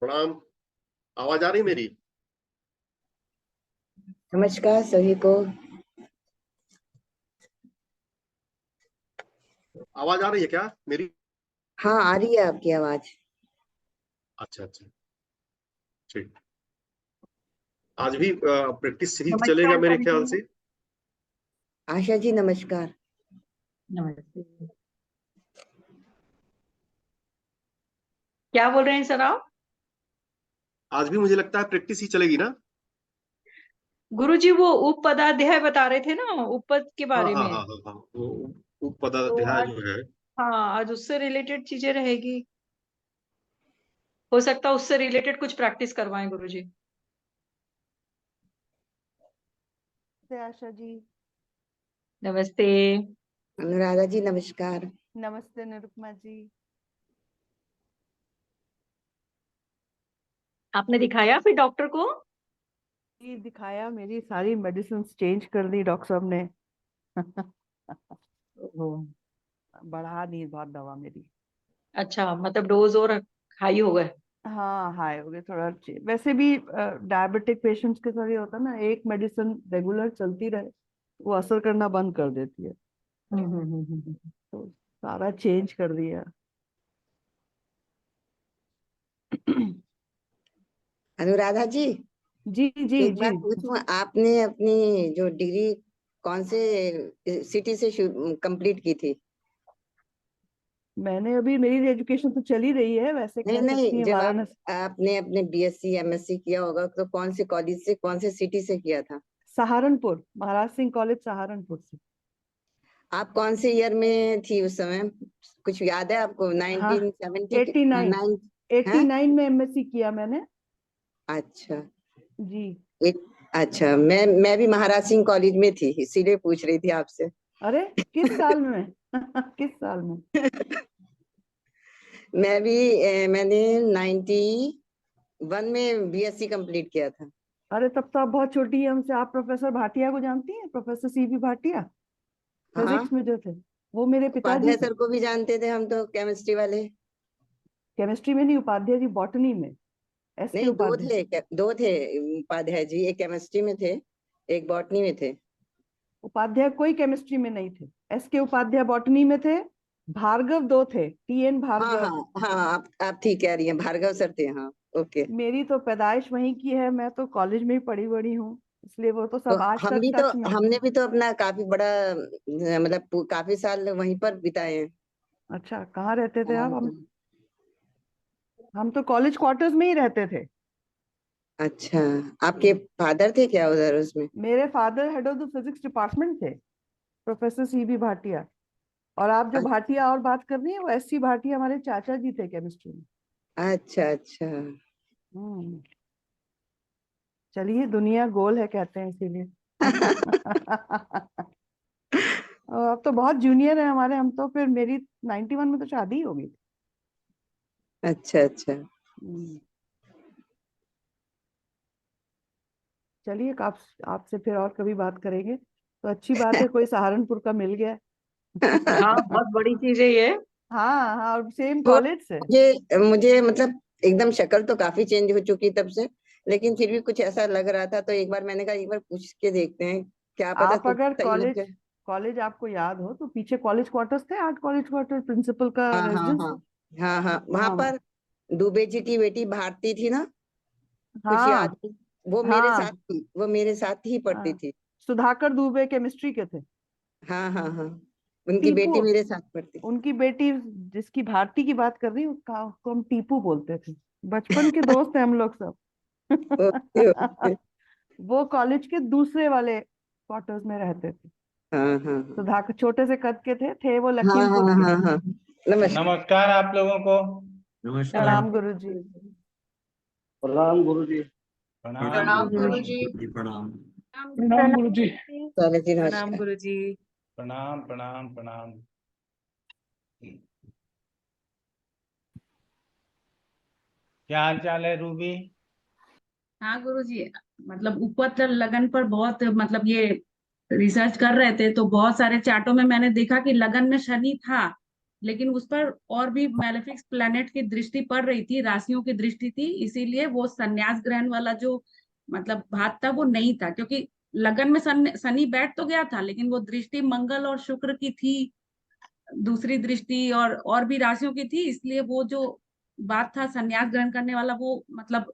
प्रणाम। आवाज आ रही मेरी? नमस्कार सभी को। आवाज आ रही है क्या मेरी? हाँ, आ रही है आपकी आवाज। अच्छा अच्छा, ठीक। आज भी प्रैक्टिस ही चलेगा नमस्कार मेरे ख्याल परिचय। से। आशा जी नमस्कार। नमस्ते। क्या बोल रहे हैं सर आप? आज भी मुझे लगता है प्रैक्टिस ही चलेगी ना। गुरुजी वो उपपदाध्याय बता रहे थे ना, उपपद के हाँ बारे हाँ में। हाँ हाँ हाँ, वो तो उपपदाध्याय आज, जो है। हाँ आज उससे रिलेटेड चीजें रहेगी। हो सकता है उससे रिलेटेड कुछ प्रैक्टिस करवाएं गुरुजी। नमस्ते आशा जी। नमस्ते। अनुराधा जी नमस्कार। नमस्ते निरुपमा जी। आपने दिखाया फिर डॉक्टर को? ये दिखाया, मेरी सारी मेडिसिन चेंज कर दी डॉक्टर साहब ने। ओह, बढ़ा दी बहुत दवा मेरी। अच्छा, मतलब डोज और हाई हो गए। हाँ, हाई हो गए थोड़ा। वैसे भी डायबिटिक पेशेंट्स के साथ ये होता है ना, एक मेडिसिन रेगुलर चलती रहे वो असर करना बंद कर देती है। हम्म। तो सारा चेंज कर दिया। अनुराधा जी, जी जी एक जी। बात पूछूं, आपने अपनी जो डिग्री कौन से सिटी से कंप्लीट की थी? मैंने अभी, मेरी एजुकेशन तो चल ही रही है, वैसे नहीं कह सकती नहीं, हैं जब वाराणसी। आपने अपने बीएससी एमएससी किया होगा तो कौन से कॉलेज से, कौन से सिटी से किया था? सहारनपुर, महाराज सिंह कॉलेज सहारनपुर से। आप कौन से ईयर में थी उस समय? कुछ याद है आपको? हाँ, 1970 के 89। 9? है? 89 में एमएससी किया मैंने। अच्छा। जी। एक, अच्छा, मैं भी महाराज सिंह कॉलेज में थी, इसीलिए पूछ रही थी आपसे। अरे, किस साल में? किस साल में? मैं भी मैंने 91 में बीएससी कंप्लीट किया था। अरे, तब तो आप बहुत छोटी है हमसे। आप प्रोफेसर भाटिया को जानती हैं? प्रोफेसर सीबी भाटिया, हाँ, फिजिक्स में जो थे, वो मेरे पिताजी उपाध्याय थे। सर को भी जानते थे हम तो, केमिस्ट्री वाले। केमिस्ट्री में नहीं, उपाध्याय जी बॉटनी में। एस के नहीं, दो उपाध्याय। थे, दो थे उपाध्याय जी, एक केमिस्ट्री में थे, एक बॉटनी में थे। उपाध्याय कोई केमिस्ट्री में नहीं थे। एस के उपाध्याय बॉटनी में थे। भार्गव दो थे, टीएन हाँ भार्गव। हाँ हाँ, आप ठीक कह रही हैं, भार्गव सर थे, हाँ। ओके। मेरी तो पैदाइश वहीं की है, मैं तो कॉलेज में ही पढ़ी बड़ी हूँ, इसलिए वो तो तो सब आज हम तक भी तो टच में। हमने भी तो अपना काफी बड़ा मतलब काफी साल वहीं पर बिताए हैं। अच्छा, कहाँ रहते थे आप? हाँ, हम तो कॉलेज क्वार्टर्स में ही रहते थे। अच्छा। आपके फादर थे क्या उधर उसमें? मेरे father head of the physics department थे, प्रोफेसर सीबी भाटिया। और आप जो भाटिया और बात कर रही हैं, वो एस सी भाटिया हमारे चाचा जी थे केमिस्ट्री में। अच्छा अच्छा। हम्म। चलिए, दुनिया गोल है कहते हैं इसीलिए। और अब तो बहुत जूनियर है हमारे। हम तो फिर, मेरी 91 में तो शादी ही हो गई थी। अच्छा अच्छा। हम्म। चलिए, आपसे फिर और कभी बात करेंगे। तो अच्छी बात है, कोई सहारनपुर का मिल गया। हाँ, बहुत बड़ी चीज है ये। हाँ हाँ, और सेम तो कॉलेज से। मुझे मुझे मतलब एकदम शक्ल तो काफी चेंज हो चुकी तब से, लेकिन फिर भी कुछ ऐसा लग रहा था, तो एक बार मैंने कहा एक बार पूछ के देखते हैं, क्या पता आप कुछ अगर सही लग कॉलेज जाए। कॉलेज आपको याद हो तो पीछे कॉलेज क्वार्टर्स थे, आर्ट कॉलेज क्वार्टर, प्रिंसिपल का हाँ हाँ रेजिडेंस हाँ था। हाँ हाँ, वहां हाँ पर दुबे जी की बेटी भारती थी ना, कुछ याद हाँ है? वो मेरे साथ हाँ थी, वो मेरे साथ ही पढ़ती हाँ। थी। सुधाकर दुबे केमिस्ट्री के थे। हाँ हाँ हाँ, उनकी टीपू, बेटी मेरे साथ पढ़ती। उनकी बेटी, जिसकी भारती की बात कर रही हूँ, उसको हम टीपू बोलते थे। बचपन के दोस्त हैं हम लोग सब। Okay okay. वो कॉलेज के दूसरे वाले क्वार्टर्स में रहते थे। हाँ हाँ हाँ सुधाकर छोटे से कद के थे वो हाँ लखीमपुर हाँ के। हाँ हाँ। नमस्कार। नमस्कार आप लोगों को। नमस्कार। प्रणाम गुरु जी। प्रणाम गुरु जी। प्रणाम। प्रणाम गुरु जी। प्रणाम। प्रणाम गुरु जी। स्वागत जी, प्रणाम नमस्कार। गुरु जी। प्रणाम प्रणाम प्रणाम। क्या हाल चाल है रूबी? हाँ गुरुजी, मतलब उपपत्र लगन पर बहुत, मतलब ये रिसर्च कर रहे थे तो बहुत सारे चार्टों में मैंने देखा कि लगन में शनि था, लेकिन उस पर और भी मैलेफिक्स प्लैनेट की दृष्टि पड़ रही थी, राशियों की दृष्टि थी, इसीलिए वो संन्यास ग्रहण वाला जो मतलब भाव था वो नहीं था, क्योंकि लगन में शनि बैठ तो गया था, लेकिन वो दृष्टि मंगल और शुक्र की थी, दूसरी दृष्टि और भी राशियों की थी, इसलिए वो जो बात था संन्यास ग्रहण करने वाला वो मतलब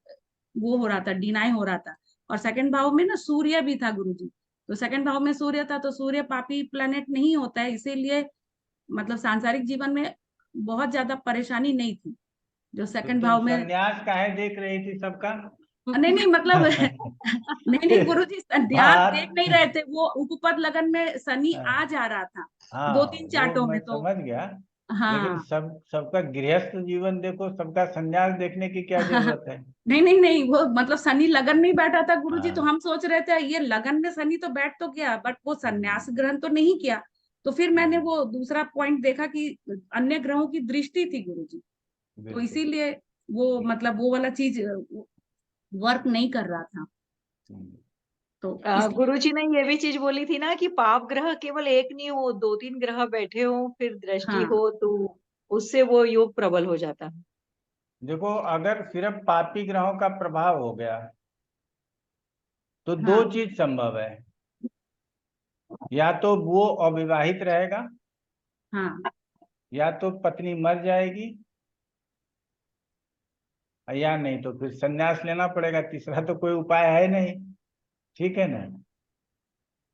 वो हो रहा था, डिनाई हो रहा था। और सेकंड भाव में ना सूर्य भी था गुरुजी, तो सेकंड भाव में सूर्य था, तो सूर्य पापी प्लेनेट नहीं होता है, इसीलिए मतलब सांसारिक जीवन में बहुत ज्यादा परेशानी नहीं थी जो तो सेकंड तुम भाव में। संन्यास काहे देख रही थी सबका? नहीं नहीं मतलब नहीं गुरुजी ध्यान बात देख नहीं रहे थे, वो उपपद लगन में शनि आ जा रहा था हाँ 2-3 वो चार्टों मैं में, तो समझ गया, लेकिन हाँ सबका गृहस्थ जीवन देखो, सबका संन्यास देखने की क्या जरूरत है? नहीं नहीं नहीं, वो मतलब शनि लगन में ही बैठा था गुरुजी, तो हाँ। हम सोच रहे थे ये लगन में शनि तो बैठ तो गया, बट वो संन्यास ग्रहण तो नहीं किया। तो फिर मैंने वो दूसरा पॉइंट देखा कि अन्य ग्रहों की दृष्टि थी गुरुजी, तो बिल्कुल। इसीलिए वो मतलब वो वाला चीज वर्क नहीं कर रहा था, हम्म। तो इसलिए गुरुजी ने ये भी चीज बोली थी ना कि पाप ग्रह केवल एक नहीं हो, 2-3 ग्रह बैठे हो, फिर दृष्टि हाँ हो तो उससे वो योग प्रबल हो जाता है। देखो, अगर सिर्फ पापी ग्रहों का प्रभाव हो गया तो दो हाँ चीज संभव है, या तो वो अविवाहित रहेगा, हाँ या तो पत्नी मर जाएगी, या नहीं तो फिर संन्यास लेना पड़ेगा, तीसरा तो कोई उपाय है नहीं। ठीक है ना?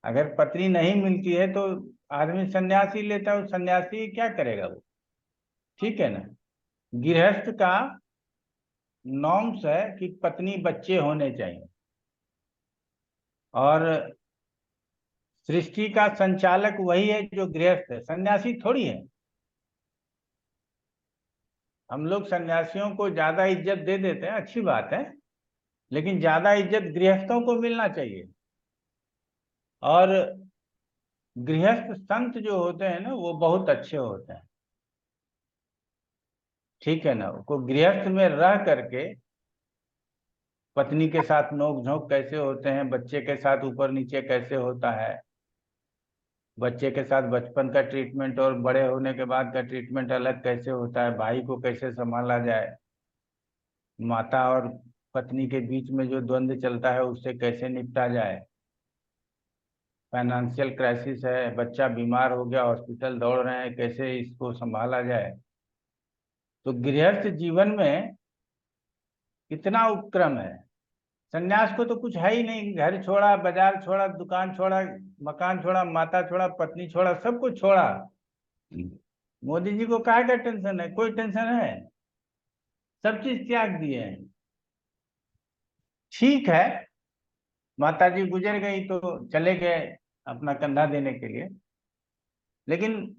अगर पत्नी नहीं मिलती है तो आदमी संन्यास ही लेता है, वो सन्यासी क्या करेगा वो? ठीक है ना? गृहस्थ का नॉर्म्स है कि पत्नी बच्चे होने चाहिए, और सृष्टि का संचालक वही है जो गृहस्थ है, सन्यासी थोड़ी है। हम लोग सन्यासियों को ज्यादा इज्जत दे देते हैं, अच्छी बात है, लेकिन ज्यादा इज्जत गृहस्थों को मिलना चाहिए। और गृहस्थ संत जो होते हैं ना, वो बहुत अच्छे होते हैं। ठीक है ना? को गृहस्थ में रह करके पत्नी के साथ नोक झोंक कैसे होते हैं, बच्चे के साथ ऊपर नीचे कैसे होता है, बच्चे के साथ बचपन का ट्रीटमेंट और बड़े होने के बाद का ट्रीटमेंट अलग कैसे होता है, भाई को कैसे संभाला जाए, माता और पत्नी के बीच में जो द्वंद्व चलता है उससे कैसे निपटा जाए, फाइनेंशियल क्राइसिस है, बच्चा बीमार हो गया, हॉस्पिटल दौड़ रहे हैं, कैसे इसको संभाला जाए। तो गृहस्थ जीवन में कितना उपक्रम है। सन्यास को तो कुछ है ही नहीं, घर छोड़ा, बाजार छोड़ा, दुकान छोड़ा, मकान छोड़ा, माता छोड़ा, पत्नी छोड़ा, सब कुछ छोड़ा। मोदी जी को काहे का टेंशन है? कोई टेंशन है? सब चीज त्याग दिए हैं। ठीक है, माता जी गुजर गई तो चले गए अपना कंधा देने के लिए, लेकिन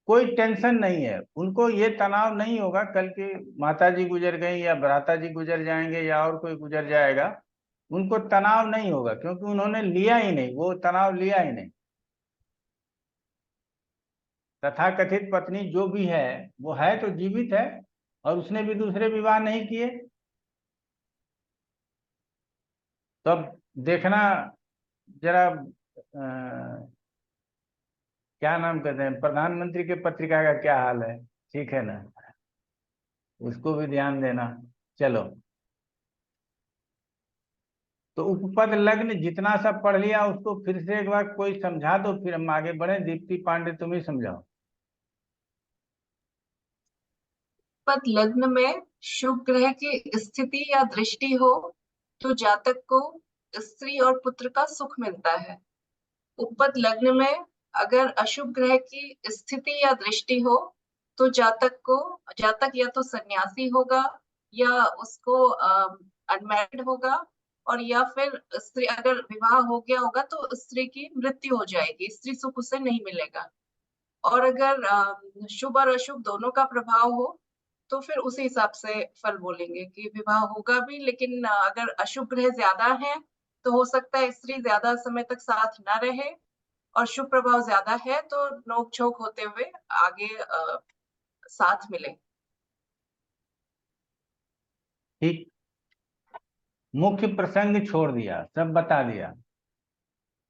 कोई टेंशन नहीं है उनको, ये तनाव नहीं होगा कल की माता जी गुजर गई या भ्राता जी गुजर जाएंगे या और कोई गुजर जाएगा, उनको तनाव नहीं होगा, क्योंकि उन्होंने लिया ही नहीं, वो तनाव लिया ही नहीं। तथाकथित पत्नी जो भी है वो है तो जीवित है, और उसने भी दूसरे विवाह नहीं किए। तो अब देखना जरा क्या नाम कहते हैं, प्रधानमंत्री के पत्रिका का क्या हाल है। ठीक है ना? उसको भी ध्यान देना। चलो, तो उपपद लग्न जितना सा पढ़ लिया उसको फिर से एक बार कोई समझा दो, फिर हम आगे बढ़े। दीप्ति पांडे, तुम ही समझाओ। पद लग्न में शुभ ग्रह की स्थिति या दृष्टि हो तो जातक को स्त्री और पुत्र का सुख मिलता है। उपपद लग्न में अगर अशुभ ग्रह की स्थिति या दृष्टि हो तो जातक या तो सन्यासी होगा या उसको अनमैरिड होगा, और या फिर स्त्री अगर विवाह हो गया होगा तो स्त्री की मृत्यु हो जाएगी, स्त्री सुख उसे नहीं मिलेगा। और अगर शुभ और अशुभ दोनों का प्रभाव हो तो फिर उसी हिसाब से फल बोलेंगे कि विवाह होगा भी, लेकिन अगर अशुभ ग्रह ज्यादा है तो हो सकता है स्त्री ज्यादा समय तक साथ न रहे, और शुभ प्रभाव ज्यादा है तो नोक झोंक होते हुए आगे साथ मिले। ठीक, मुख्य प्रसंग छोड़ दिया, सब बता दिया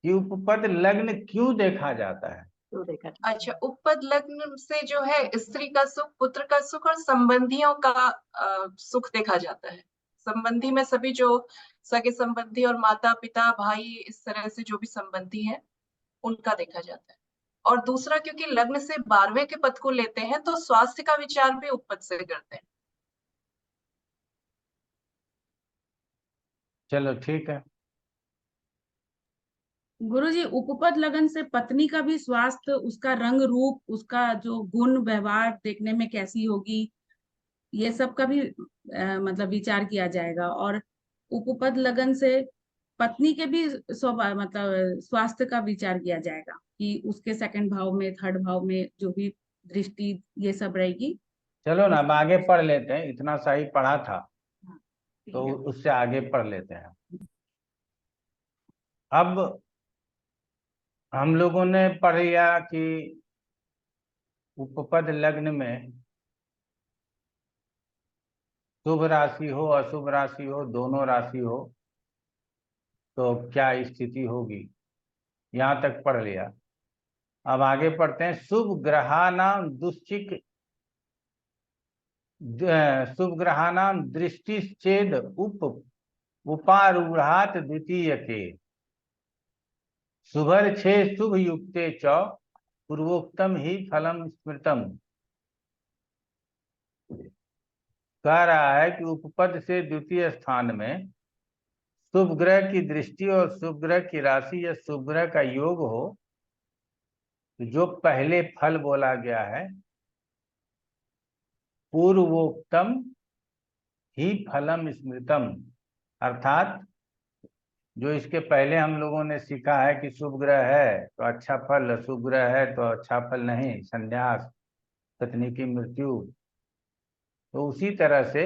कि उपपद लग्न क्यों देखा जाता है। तो देखा अच्छा, उपपद लग्न से जो है स्त्री का सुख, पुत्र का सुख और संबंधियों का सुख देखा जाता है। संबंधी में सभी जो सगे संबंधी और माता पिता भाई इस तरह से जो भी संबंधी हैं उनका देखा जाता है। और दूसरा, क्योंकि लग्न से 12वें के पद को लेते हैं तो स्वास्थ्य का विचार भी उपपद से करते हैं। चलो ठीक है। गुरुजी, उपपद लगन से पत्नी का भी स्वास्थ्य, उसका रंग रूप, उसका जो गुण व्यवहार देखने में कैसी होगी, ये सब का भी मतलब विचार किया जाएगा। और उपपद लगन से पत्नी के भी मतलब स्वास्थ्य का विचार किया जाएगा कि उसके सेकंड भाव में, थर्ड भाव में जो भी दृष्टि ये सब रहेगी। चलो ना, अब आगे पढ़ लेते हैं, इतना सही पढ़ा था हाँ, ठीक तो है। उससे आगे पढ़ लेते हैं। अब हम लोगों ने पढ़ लिया कि उपपद लग्न में शुभ राशि हो अशुभ राशि हो, दोनों राशि हो तो क्या स्थिति होगी, यहाँ तक पढ़ लिया। अब आगे पढ़ते हैं। शुभ ग्रहानाम दुश्चिक शुभ ग्रहानाम दृष्टिश्चेद उपारूढ़ात द्वितीय के शुभर छे शुभ युक्ते च पूर्वोक्तम ही फलम स्मृतम। कह रहा है कि उपपद से द्वितीय स्थान में शुभ ग्रह की दृष्टि और शुभ ग्रह की राशि या शुभ ग्रह का योग हो तो जो पहले फल बोला गया है पूर्वोक्तम ही फलम स्मृतम, अर्थात जो इसके पहले हम लोगों ने सीखा है कि शुभ ग्रह है तो अच्छा फल, अशुभ ग्रह है तो अच्छा फल नहीं, संन्यास, पत्नी की मृत्यु। तो उसी तरह से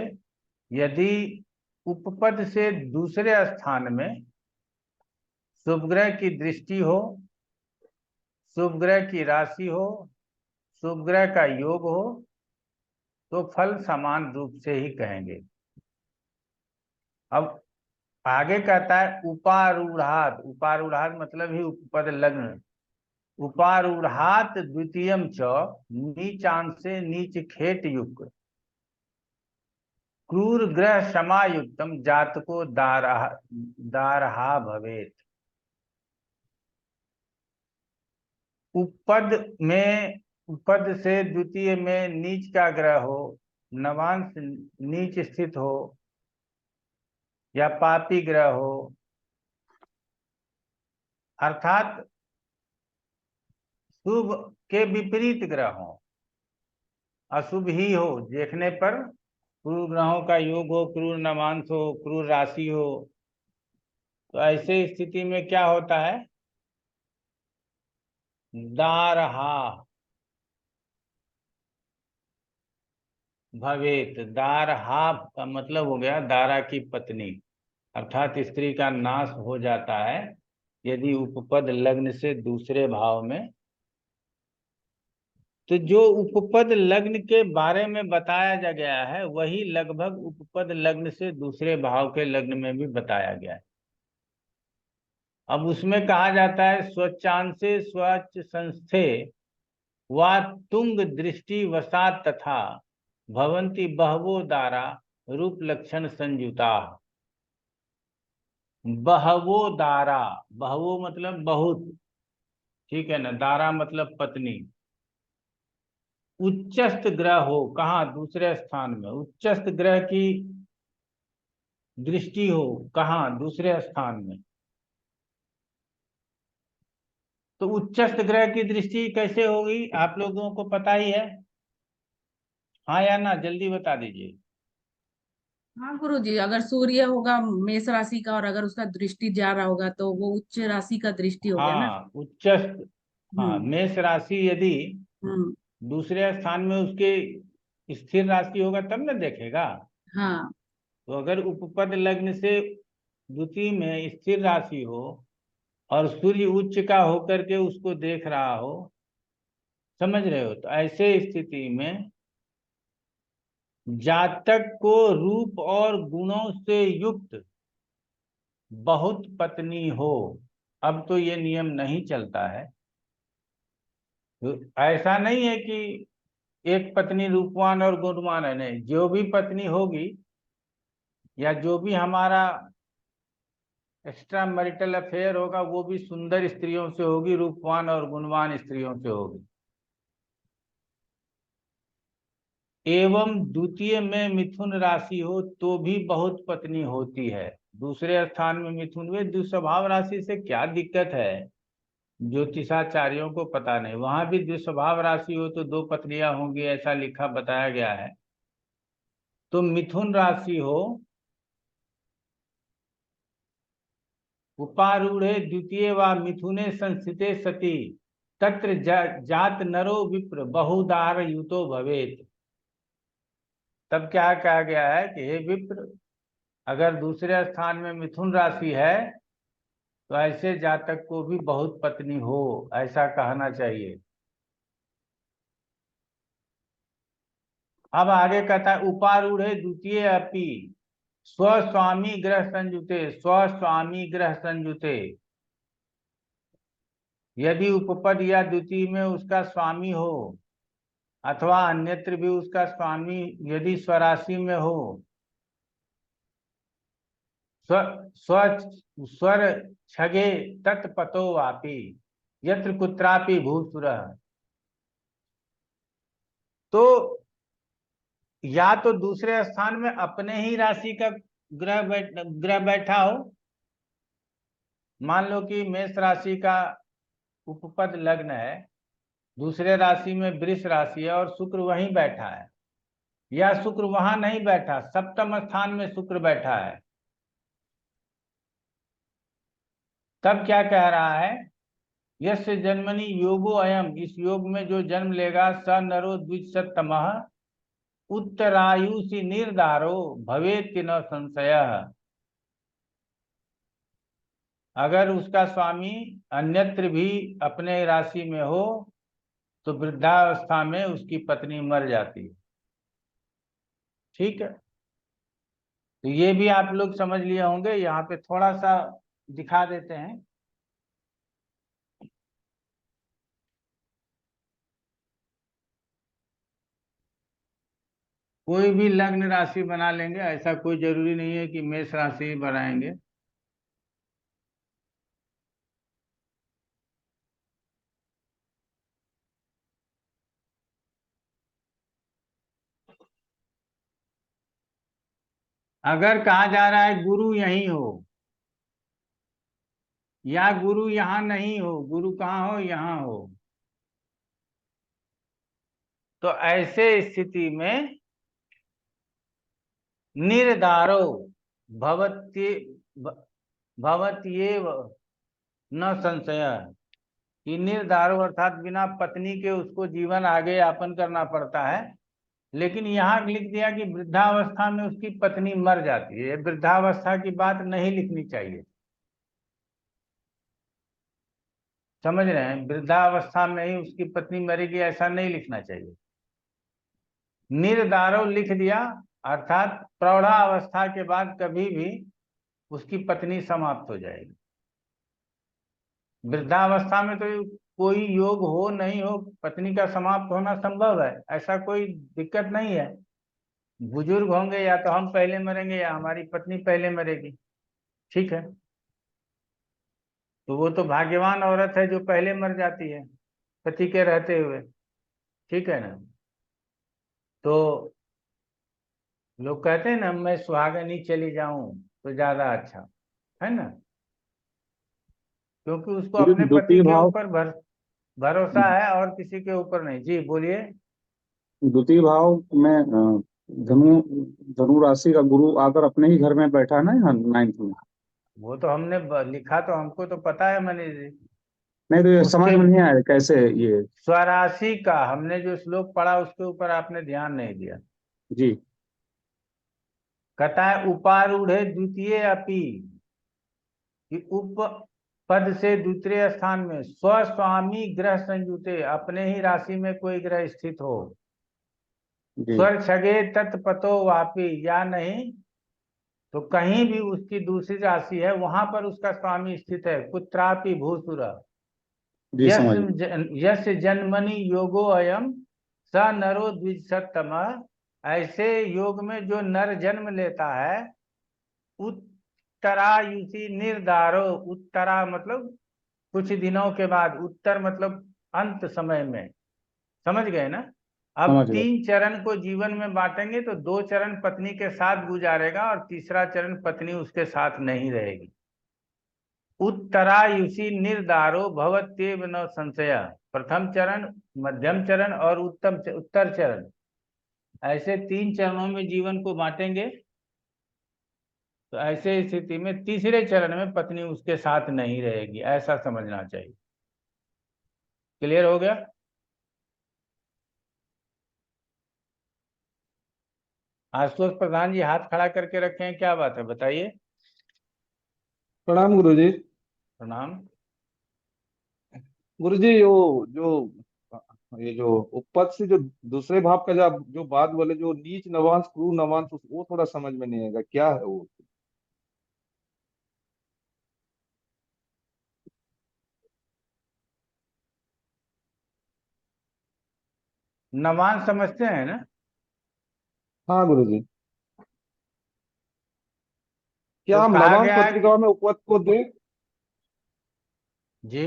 यदि उपपद से दूसरे स्थान में शुभ ग्रह की दृष्टि हो, शुभ ग्रह की राशि हो, शुभ ग्रह का योग हो तो फल समान रूप से ही कहेंगे। अब आगे कहता है उपारूढ़ात, उपारूढ़ात मतलब ही उपपद लग्न। उपारूढ़ात द्वितीयम च नीचांशे नीच खेट युक्त क्रूर ग्रह समायुक्तम जातको दारहा भवेत। उपपद से द्वितीय में नीच का ग्रह हो, नवांश नीच स्थित हो या पापी ग्रह हो, अर्थात शुभ के विपरीत ग्रह हो, अशुभ ही हो, देखने पर क्रूर ग्रहों का योग हो, क्रूर नवांश हो, क्रूर राशि हो, तो ऐसे स्थिति में क्या होता है, दारहा भवेत। दारहा का मतलब हो गया दारा की पत्नी, अर्थात स्त्री का नाश हो जाता है यदि उपपद लग्न से दूसरे भाव में। तो जो उपपद लग्न के बारे में बताया जा गया है वही लगभग उपपद लग्न से दूसरे भाव के लग्न में भी बताया गया है। अब उसमें कहा जाता है स्वच्चांशे स्वच्छ संस्थे व तुंग दृष्टि वसात तथा भवंती बहवो दारा रूप लक्षण संयुता। बहवो दारा, बहवो मतलब बहुत, ठीक है ना, दारा मतलब पत्नी। उच्चस्थ ग्रह हो, कहा, दूसरे स्थान में, उच्चस्थ ग्रह की दृष्टि हो, कहा, दूसरे स्थान में। तो उच्चस्थ ग्रह की दृष्टि कैसे होगी आप लोगों को पता ही है, हाँ या ना, जल्दी बता दीजिए। हाँ गुरुजी, अगर सूर्य होगा मेष राशि का और अगर उसका दृष्टि जा रहा होगा तो वो उच्च राशि का दृष्टि हो गया ना। हाँ, उच्चस्थ, हाँ, हम्म मेष राशि यदि हम्म दूसरे स्थान में उसके स्थिर राशि होगा तब न देखेगा। हाँ तो अगर उपपद लग्न से द्वितीय में स्थिर राशि हो और सूर्य उच्च का होकर के उसको देख रहा हो, समझ रहे हो, तो ऐसे स्थिति में जातक को रूप और गुणों से युक्त बहुत पत्नी हो। अब तो ये नियम नहीं चलता है, तो ऐसा नहीं है कि एक पत्नी रूपवान और गुणवान है, नहीं, जो भी पत्नी होगी या जो भी हमारा एक्स्ट्रा मैरिटल अफेयर होगा वो भी सुंदर स्त्रियों से होगी, रूपवान और गुणवान स्त्रियों से होगी। एवं द्वितीय में मिथुन राशि हो तो भी बहुत पत्नी होती है। दूसरे स्थान में मिथुन, वे द्विस्वभाव राशि से क्या दिक्कत है, ज्योतिषाचार्यों को पता नहीं। वहां भी द्विस्वभाव राशि हो तो 2 पत्नियां होंगी, ऐसा लिखा बताया गया है। तो मिथुन राशि हो, उपारूढ़े द्वितीय व मिथुने संस्थिते सति तत्र जात नरो विप्र बहुदार युतो भवेत। तब क्या कहा गया है कि हे विप्र, अगर दूसरे स्थान में मिथुन राशि है तो ऐसे जातक को भी बहुत पत्नी हो, ऐसा कहना चाहिए। अब आगे कहता है उपारूढ़े द्वितीय अपि स्वस्वामी ग्रह संयुते, स्वस्वामी ग्रह संयुते, यदि उपपद या द्वितीय में उसका स्वामी हो अथवा अन्यत्र भी उसका स्वामी यदि स्वराशि में हो, स्वर छगे तत्पतो वापि यत्र कुत्रापि भूसुरः। तो या तो दूसरे स्थान में अपने ही राशि का ग्रह बैठा हो, मान लो कि मेष राशि का उपपद लग्न है, दूसरे राशि में वृष राशि है और शुक्र वहीं बैठा है, या शुक्र वहां नहीं बैठा, सप्तम स्थान में शुक्र बैठा है। तब क्या कह रहा है, यस्य जन्मनि योगो अयम, इस योग में जो जन्म लेगा, स नरो द्विशतमः उत्तरायुषि निर्धारो भवेति न संशयः। अगर उसका स्वामी अन्यत्र भी अपने राशि में हो तो वृद्धावस्था में उसकी पत्नी मर जाती है। ठीक है, तो ये भी आप लोग समझ लिए होंगे। यहाँ पे थोड़ा सा दिखा देते हैं। कोई भी लग्न राशि बना लेंगे, ऐसा कोई जरूरी नहीं है कि मेष राशि ही बनाएंगे। अगर कहा जा रहा है गुरु यहीं हो या गुरु यहाँ नहीं हो, गुरु कहाँ हो, यहाँ हो, तो ऐसे स्थिति में निर्धारो भवत्येव न संशय, कि निर्धारो अर्थात बिना पत्नी के उसको जीवन आगे यापन करना पड़ता है। लेकिन यहाँ लिख दिया कि वृद्धावस्था में उसकी पत्नी मर जाती है। वृद्धावस्था की बात नहीं लिखनी चाहिए, समझ रहे हैं, वृद्धावस्था में ही उसकी पत्नी मरेगी ऐसा नहीं लिखना चाहिए। निर्धारो लिख दिया अर्थात प्रौढ़ावस्था के बाद कभी भी उसकी पत्नी समाप्त हो जाएगी। वृद्धावस्था में तो कोई योग हो नहीं हो, पत्नी का समाप्त होना संभव है, ऐसा कोई दिक्कत नहीं है। बुजुर्ग होंगे या तो हम पहले मरेंगे या हमारी पत्नी पहले मरेगी। ठीक है, तो वो तो भाग्यवान औरत है जो पहले मर जाती है पति के रहते हुए। ठीक है ना, तो लोग कहते हैं ना, मैं सुहागनी चली जाऊं तो ज्यादा अच्छा है ना, क्योंकि उसको अपने पति द्वितीय के भाव, ऊपर भरोसा है और किसी के ऊपर नहीं। जी बोलिए। द्वितीय भाव में धनु धनु राशि का गुरु आकर अपने ही घर में बैठा है ना, यहाँ 9th में। वो तो हमने लिखा, तो हमको तो पता है मनीष जी। नहीं तो ये समझ उसके में नहीं आया कैसे ये। स्वराशि का हमने जो श्लोक पढ़ा उसके ऊपर आपने ध्यान नहीं दिया। जी, कहता है उपारूढ़े द्वितीय अपि, उप पद से दूसरे स्थान में स्वस्वामी ग्रह संयुते, अपने ही राशि में कोई ग्रह स्थित हो, जी, स्वर छगे तत्पतो वापी, या नहीं तो कहीं भी उसकी दूसरी राशि है वहां पर उसका स्वामी स्थित है, कुत्रापि भूसुर, जी समझ गए। यस जन्मनि योगो अयम स नरो द्विजसत्तमः। ऐसे योग में जो नर जन्म लेता है, उत्तरायुषि निर्धारो, उत्तरा मतलब कुछ दिनों के बाद, उत्तर मतलब अंत समय में, समझ गए ना। अब समझ गए। 3 चरण को जीवन में बांटेंगे तो 2 चरण पत्नी के साथ गुजारेगा और तीसरा चरण पत्नी उसके साथ नहीं रहेगी। उत्तरायुषि निर्धारो भवत्येव न संशय। प्रथम चरण, मध्यम चरण और उत्तर चरण, ऐसे 3 चरणों में जीवन को बांटेंगे। तो ऐसे स्थिति में तीसरे चरण में पत्नी उसके साथ नहीं रहेगी, ऐसा समझना चाहिए। क्लियर हो गया? आशुतोष प्रधान जी हाथ खड़ा करके रखे हैं, क्या बात है बताइए। प्रणाम गुरुजी। प्रणाम। गुरुजी ये जो उपपद से जो दूसरे भाव का जो बात बोले, जो नीच नवांश क्रूर नवांश, वो थोड़ा समझ में नहीं आएगा, क्या है वो? नवान समझते हैं ना? हाँ गुरुजी। क्या तो हम कहा नवांश गया है पत्रिकाओं में उपपद को दें? जी,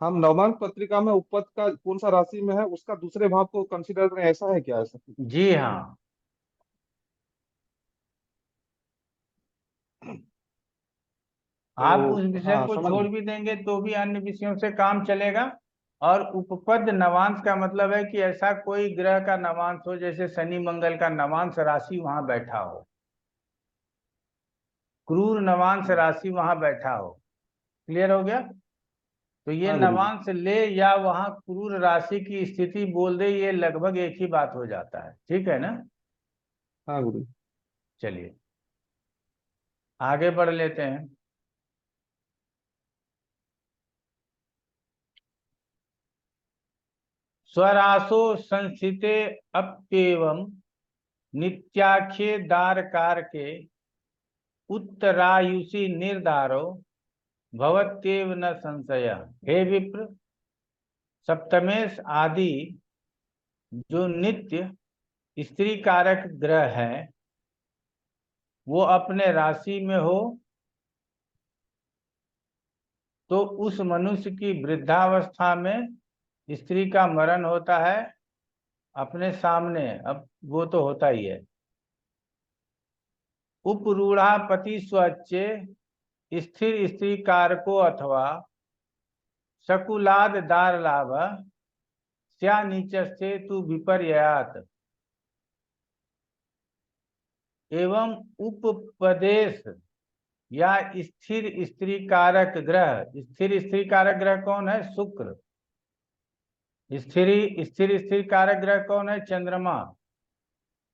हम नवांश पत्रिका में उपपद का कौन सा राशि में है उसका दूसरे भाव को कंसीडर करें, ऐसा है क्या? ऐसा जी हाँ। आप उस तो विषय हाँ को समझ छोड़ गए। भी देंगे तो भी अन्य विषयों से काम चलेगा। और उपपद नवांश का मतलब है कि ऐसा कोई ग्रह का नवांश हो, जैसे शनि मंगल का नवांश राशि वहां बैठा हो, क्रूर नवांश राशि वहां बैठा हो। क्लियर हो गया? तो ये हाँ गुरुजी। नवांश ले या वहां क्रूर राशि की स्थिति बोल दे, ये लगभग एक ही बात हो जाता है। ठीक है ना? हाँ गुरुजी। चलिए आगे बढ़ लेते हैं। स्वरासो संस्थिते अप्येवं नित्याख्ये दारकार के उत्तरायुषि निर्धारो भवत्येव न संशय। हे विप्र, सप्तमेश आदि जो नित्य स्त्री कारक ग्रह है, वो अपने राशि में हो तो उस मनुष्य की वृद्धावस्था में स्त्री का मरण होता है अपने सामने। अब वो तो होता ही है। उपरूढ़ा पति स्वच्चे स्थिर स्त्री कारको अथवा शकुलाद दार लाभ स्या नीचस्थे तु विपर्यात। एवं उपपदेश या स्थिर स्त्री कारक ग्रह, स्थिर स्त्री कारक ग्रह कौन है? शुक्र। स्थिर स्त्री कारक ग्रह कौन है? चंद्रमा।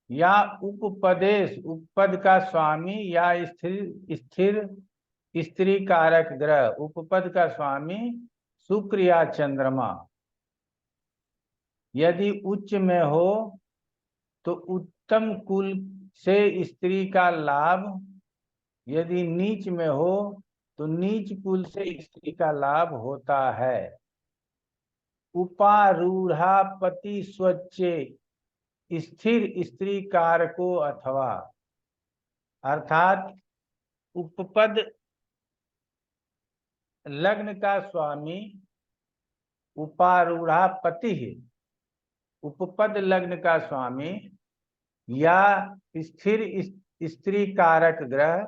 या उपपदेश, उपपद का स्वामी या स्थिर स्थिर स्त्री कारक ग्रह, उपपद का स्वामी शुक्र या चंद्रमा यदि उच्च में हो तो उत्तम कुल से स्त्री का लाभ, यदि नीच में हो तो नीच कुल से स्त्री का लाभ होता है। उपारूढ़ा पति स्वच्चे स्थिर स्त्री कारको अथवा, अर्थात उपपद लग्न का स्वामी उपारूढ़ा पति, उपपद लग्न का स्वामी या स्थिर स्त्री कारक ग्रह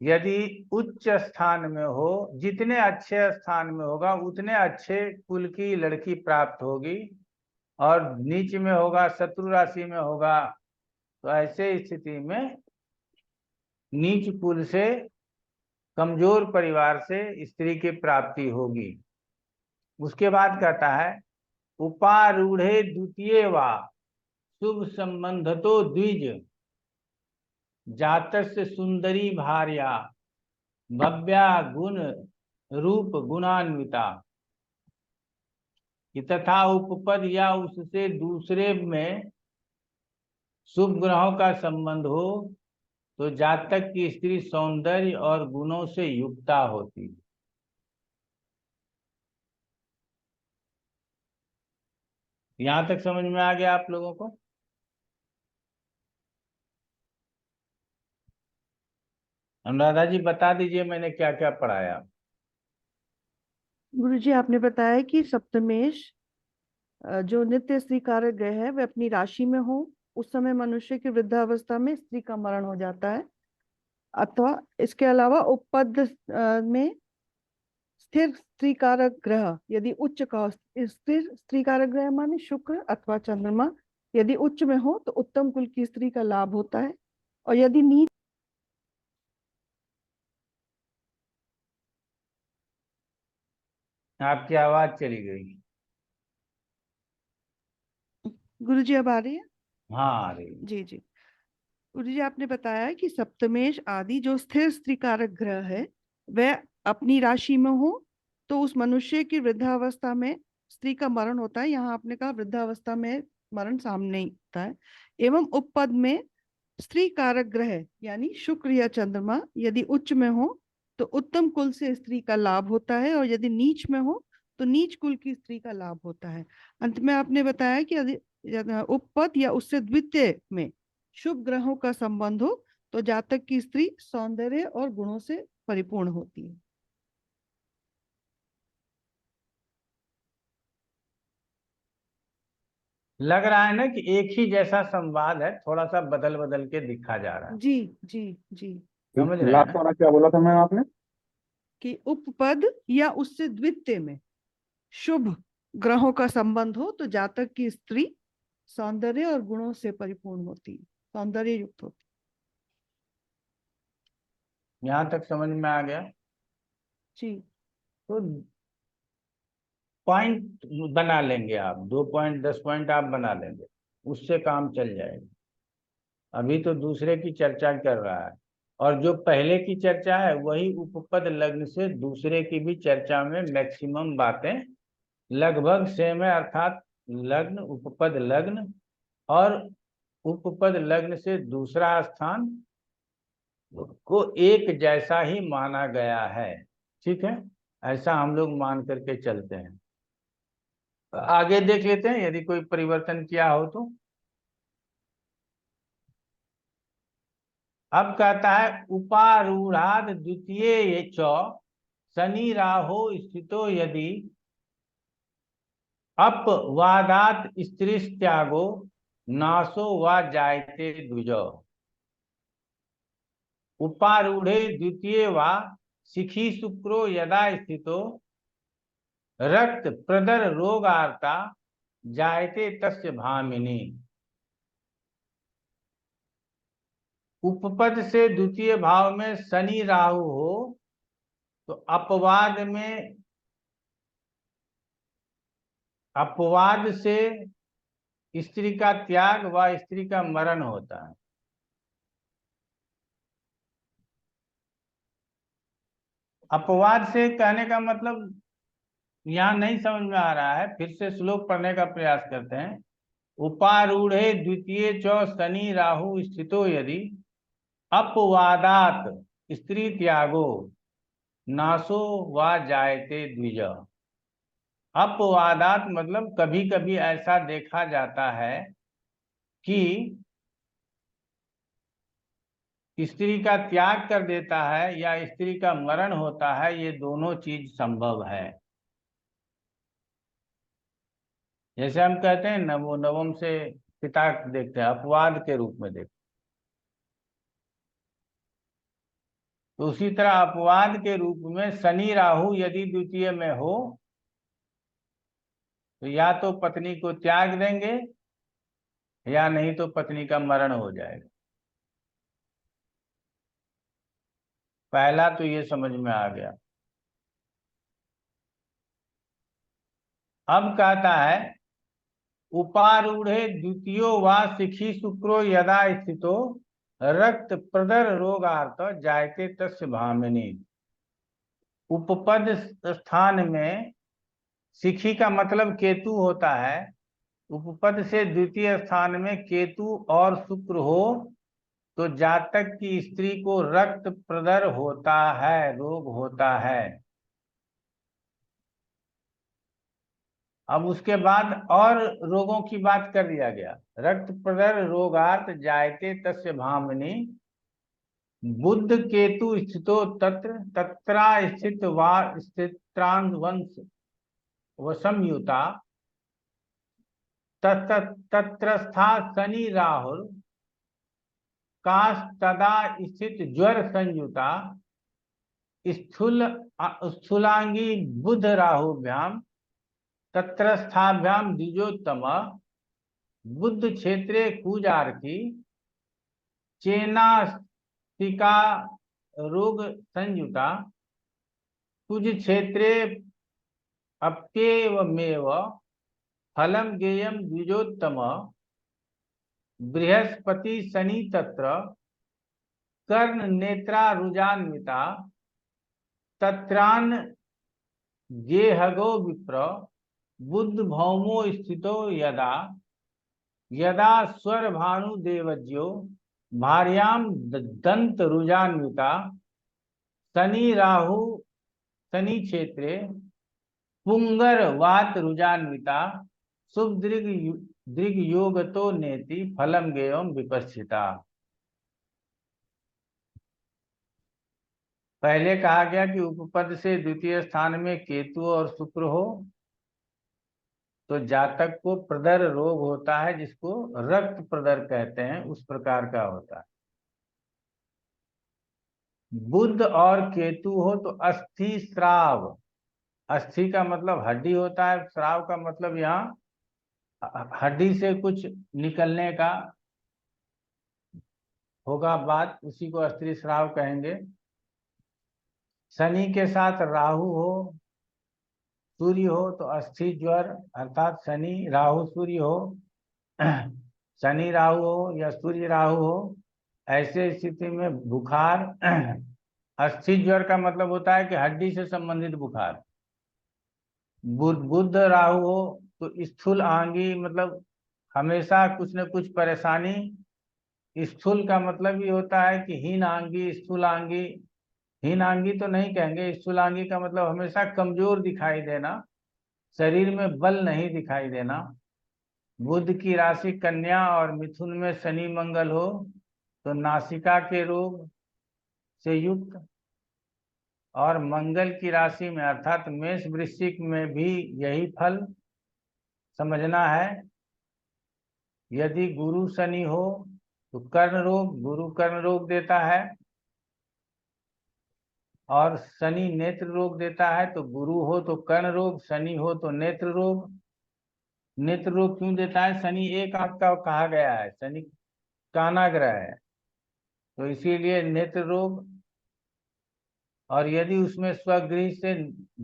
यदि उच्च स्थान में हो, जितने अच्छे स्थान में होगा उतने अच्छे कुल की लड़की प्राप्त होगी, और नीच में होगा, शत्रु राशि में होगा, तो ऐसे स्थिति में नीच कुल से, कमजोर परिवार से स्त्री की प्राप्ति होगी। उसके बाद कहता है उपारूढ़े द्वितीय वा शुभ संबंध तो द्विज जातस्य सुंदरी भार्या भव्या गुण रूप गुणान्विता। तथा उपपद या उससे दूसरे में शुभ ग्रहों का संबंध हो तो जातक की स्त्री सौंदर्य और गुणों से युक्ता होती है। यहां तक समझ में आ गया आप लोगों को? अनुराधा जी बता दीजिए मैंने क्या क्या पढ़ाया। गुरुजी आपने बताया कि सप्तमेश जो नित्य स्त्री कारक ग्रह है वह अपनी राशि में हो, उस समय मनुष्य की वृद्धावस्था में स्त्री का मरण हो जाता है। अथवा इसके अलावा उपपद में स्थिर स्त्री कारक ग्रह यदि उच्च का हो, स्थिर स्त्री कारक ग्रह माने शुक्र अथवा चंद्रमा यदि उच्च में हो तो उत्तम कुल की स्त्री का लाभ होता है, और यदि नीच। आपकी आवाज चली गई। गुरुजी अब आ रही है? हाँ आ रही। जी जी। गुरुजी आपने बताया कि सप्तमेश आदि जो स्थिर स्त्री कारक ग्रह है वह अपनी राशि में हो तो उस मनुष्य की वृद्धावस्था में स्त्री का मरण होता है। यहाँ आपने कहा वृद्धावस्था में मरण सामने ही होता है। एवं उपपद में स्त्री कारक ग्रह यानी शुक्र या चंद्रमा यदि उच्च में हो तो उत्तम कुल से स्त्री का लाभ होता है, और यदि नीच में हो तो नीच कुल की स्त्री का लाभ होता है। अंत में आपने बताया कि यदि उपपद या उससे द्वितीय में शुभ ग्रहों का संबंध हो तो जातक की स्त्री सौंदर्य और गुणों से परिपूर्ण होती है। लग रहा है ना कि एक ही जैसा संवाद है, थोड़ा सा बदल बदल के दिखा जा रहा है। जी जी जी। समझ रहे हैं लास्ट ना? वाला क्या बोला था मैम आपने? कि उपपद या उससे द्वितीय में शुभ ग्रहों का संबंध हो तो जातक की स्त्री सौंदर्य और गुणों से परिपूर्ण होती है, सौंदर्य युक्त होती यहां तक समझ में आ गया? है। जी तो पॉइंट बना लेंगे आप, 2 पॉइंट 10 पॉइंट आप बना लेंगे, उससे काम चल जाएगा। अभी तो दूसरे की चर्चा कर रहा है, और जो पहले की चर्चा है वही उपपद लग्न से दूसरे की भी चर्चा में मैक्सिमम बातें लगभग सेम है। अर्थात लग्न, उपपद लग्न और उपपद लग्न से दूसरा स्थान को एक जैसा ही माना गया है। ठीक है, ऐसा हम लोग मान करके चलते हैं। आगे देख लेते हैं यदि कोई परिवर्तन किया हो तो। अब कहता है उपारूढ़ाद द्वितीय च शनि राहो स्थितो यदि अपवादात स्त्रीस्त्यागो नाशो वा जायते द्विज। उपारूढ़े द्वितीय वा शिखी शुक्रो यदा स्थितो रक्त प्रदर रोगार्ता जायते तस्य भामिनी। उपपद से द्वितीय भाव में शनि राहु हो तो अपवाद से स्त्री का त्याग व स्त्री का मरण होता है। अपवाद से कहने का मतलब यहाँ नहीं समझ में आ रहा है, फिर से श्लोक पढ़ने का प्रयास करते हैं। उपारूढ़े द्वितीय च शनि राहु स्थितो यदि अपवादात स्त्री त्यागो नाशो वा जायते द्विज। अपवादात मतलब कभी कभी ऐसा देखा जाता है कि स्त्री का त्याग कर देता है या स्त्री का मरण होता है, ये दोनों चीज संभव है। जैसे हम कहते हैं न, वो नवम से पिता देखते हैं, अपवाद के रूप में देखते हैं। तो उसी तरह अपवाद के रूप में शनि राहु यदि द्वितीय में हो तो या तो पत्नी को त्याग देंगे या नहीं तो पत्नी का मरण हो जाएगा। पहला तो ये समझ में आ गया। अब कहता है उपारूढ़े द्वितीयो वा शिखी शुक्रो यदा स्थितो रक्त प्रदर रोगार्थ जायते तस्य भामिनी। उपपद स्थान में शिखी का मतलब केतु होता है। उपपद से द्वितीय स्थान में केतु और शुक्र हो तो जातक की स्त्री को रक्त प्रदर होता है, रोग होता है। अब उसके बाद और रोगों की बात कर दिया गया। रक्त प्रदर रोगार्थ जायते तस्य भामिनी बुद्ध केतु स्थितो तत्र तत्रा स्थित वा स्थित्रांग वंश वसमयुता तत्रस्था शनि राहुल काश तदा स्थित ज्वर संयुता स्थूलांगी बुध राहुभ्याम तत्रस्थाभ्याम द्विजोत्तम बुद्ध क्षेत्रे कुजारकी चेनास्तिका रोग संयुता कुज क्षेत्रे अप्येवमेव फलम गेयम द्विजोत्तम बृहस्पति शनि तत्र कर्ण नेत्रा रुजान्विता तत्रान गेहगो विप्र बुद्ध भौमो स्थितो यदा यदा स्वर भानु देवज्यो भार्याम दंत रुजान्विता शनि राहु शनि क्षेत्रे पुंगर वात रुजान्विता शुभ दृग योगतो नेति फलम गेयम विपश्चिता। पहले कहा गया कि उपपद से द्वितीय स्थान में केतु और शुक्र हो तो जातक को प्रदर रोग होता है, जिसको रक्त प्रदर कहते हैं, उस प्रकार का होता है। बुध और केतु हो तो अस्थि श्राव, अस्थि का मतलब हड्डी होता है, श्राव का मतलब यहाँ हड्डी से कुछ निकलने का होगा बात, उसी को अस्थि श्राव कहेंगे। शनि के साथ राहु हो, सूर्य हो तो अस्थि ज्वर, अर्थात शनि राहु सूर्य हो, शनि राहु हो या सूर्य राहु हो, ऐसे स्थिति में बुखार। अस्थि ज्वर का मतलब होता है कि हड्डी से संबंधित बुखार। बुध राहु हो तो स्थूल आंगी, मतलब हमेशा कुछ न कुछ परेशानी। स्थूल का मतलब ये होता है कि हीन आंगी, स्थूल आंगी। हीन आंगी तो नहीं कहेंगे, स्थूल आंगी का मतलब हमेशा कमजोर दिखाई देना, शरीर में बल नहीं दिखाई देना। बुध की राशि कन्या और मिथुन में शनि मंगल हो तो नासिका के रोग से युक्त, और मंगल की राशि में अर्थात मेष वृश्चिक में भी यही फल समझना है। यदि गुरु शनि हो तो कर्ण रोग, गुरु कर्ण रोग देता है, और शनि नेत्र रोग देता है। तो गुरु हो तो कर्ण रोग, शनि हो तो नेत्र रोग। नेत्र रोग क्यों देता है? शनि एक आंख का कहा गया है, शनि काना ग्रह है, तो इसीलिए नेत्र रोग। और यदि उसमें स्वगृह से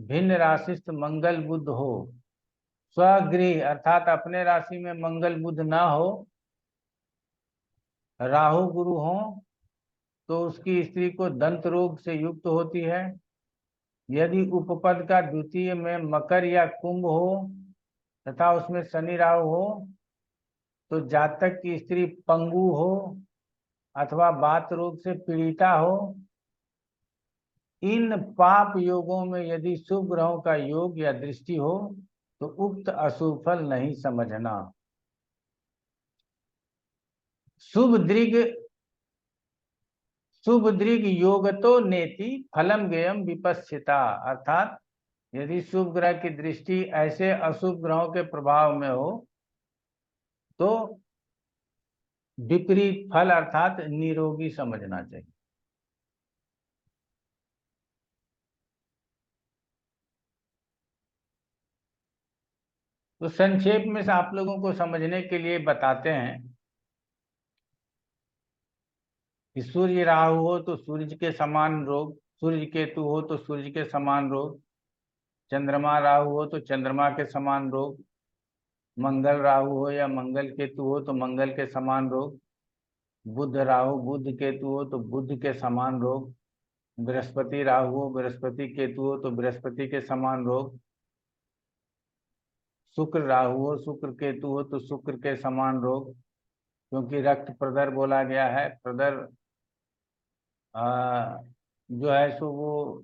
भिन्न राशिस्थ मंगल बुध हो, स्वगृह अर्थात अपने राशि में मंगल बुध ना हो, राहु गुरु हो, तो उसकी स्त्री को दंत रोग से युक्त होती है। यदि उपपद का द्वितीय में मकर या कुंभ हो तथा उसमें शनि राहु हो तो जातक की स्त्री पंगु हो अथवा वात रोग से पीड़िता हो। इन पाप योगों में यदि शुभ ग्रहों का योग या दृष्टि हो तो उक्त अशुभ फल नहीं समझना। शुभ दृग योगतो नेति फलम गेयम विपश्चिता, अर्थात यदि शुभ ग्रह की दृष्टि ऐसे अशुभ ग्रहों के प्रभाव में हो तो विपरीत फल अर्थात निरोगी समझना चाहिए। तो संक्षेप में से आप लोगों को समझने के लिए बताते हैं कि सूर्य राहु हो तो सूर्य के समान रोग, सूर्य केतु हो तो सूर्य के समान रोग, चंद्रमा राहु हो तो चंद्रमा के समान रोग, मंगल राहु हो या मंगल केतु हो तो मंगल के समान रोग, बुध राहु बुध केतु हो तो बुध के समान रोग, बृहस्पति राहु हो बृहस्पति केतु हो तो बृहस्पति के समान रोग, शुक्र राहु हो शुक्र केतु हो तो शुक्र के समान रोग, क्योंकि रक्त प्रदर बोला गया है। प्रदर जो है सो वो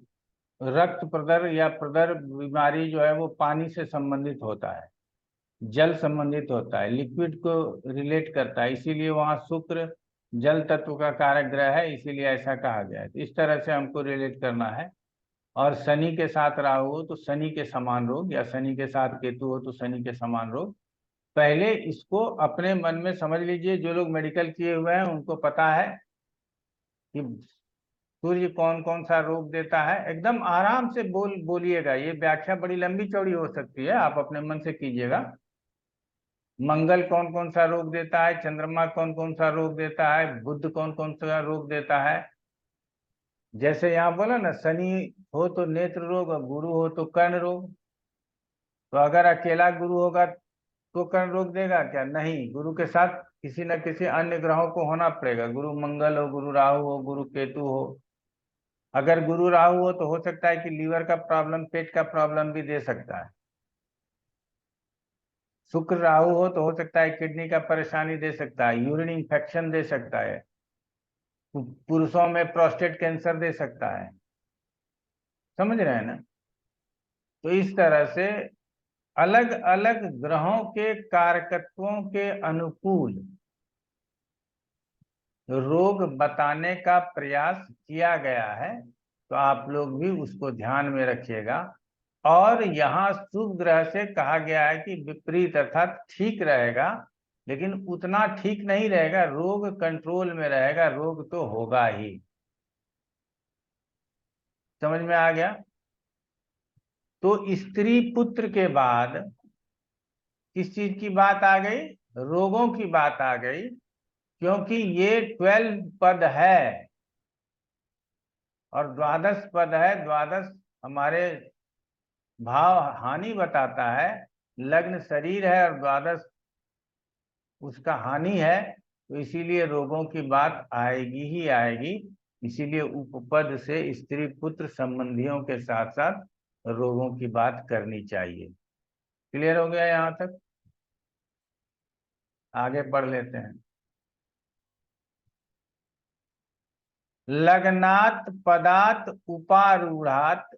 रक्त प्रदर या प्रदर बीमारी जो है वो पानी से संबंधित होता है, जल संबंधित होता है, लिक्विड को रिलेट करता है, इसीलिए वहाँ शुक्र जल तत्व का कारक ग्रह है, इसीलिए ऐसा कहा गया है। तो इस तरह से हमको रिलेट करना है। और शनि के साथ राहु हो तो शनि के समान रोग, या शनि के साथ केतु हो तो शनि के समान रोग। पहले इसको अपने मन में समझ लीजिए। जो लोग मेडिकल किए हुए हैं उनको पता है कि सूर्य कौन कौन सा रोग देता है। एकदम आराम से बोलिएगा, ये व्याख्या बड़ी लंबी चौड़ी हो सकती है, आप अपने मन से कीजिएगा। मंगल कौन कौन सा रोग देता है, चंद्रमा कौन कौन सा रोग देता है, बुध कौन कौन सा रोग देता है। जैसे यहाँ बोला ना, शनि हो तो नेत्र रोग और गुरु हो तो कर्ण रोग। तो अगर अकेला गुरु होगा तो कर्ण रोग देगा क्या? नहीं, गुरु के साथ किसी न किसी अन्य ग्रहों को होना पड़ेगा। गुरु मंगल हो, गुरु राहु हो, गुरु केतु हो। अगर गुरु राहु हो तो हो सकता है कि लीवर का प्रॉब्लम, पेट का प्रॉब्लम भी दे सकता है। शुक्र राहु हो तो हो सकता है किडनी का परेशानी दे सकता है, यूरिन इंफेक्शन दे सकता है, पुरुषों में प्रोस्टेट कैंसर दे सकता है। समझ रहे हैं ना? तो इस तरह से अलग अलग ग्रहों के कारकत्वों के अनुकूल रोग बताने का प्रयास किया गया है। तो आप लोग भी उसको ध्यान में रखिएगा। और यहाँ शुभ ग्रह से कहा गया है कि विपरीत अर्थात ठीक रहेगा, लेकिन उतना ठीक नहीं रहेगा, रोग कंट्रोल में रहेगा, रोग तो होगा ही। समझ में आ गया? तो स्त्री पुत्र के बाद किस चीज की बात आ गई? रोगों की बात आ गई, क्योंकि ये 12 पद है और द्वादश पद है। द्वादश हमारे भाव हानि बताता है, लग्न शरीर है और द्वादश उसका हानि है। तो इसीलिए रोगों की बात आएगी ही आएगी। इसीलिए उपपद से स्त्री पुत्र संबंधियों के साथ साथ रोगों की बात करनी चाहिए। क्लियर हो गया यहाँ तक? आगे पढ़ लेते हैं। लग्नात् पदात् उपारूढ़ात्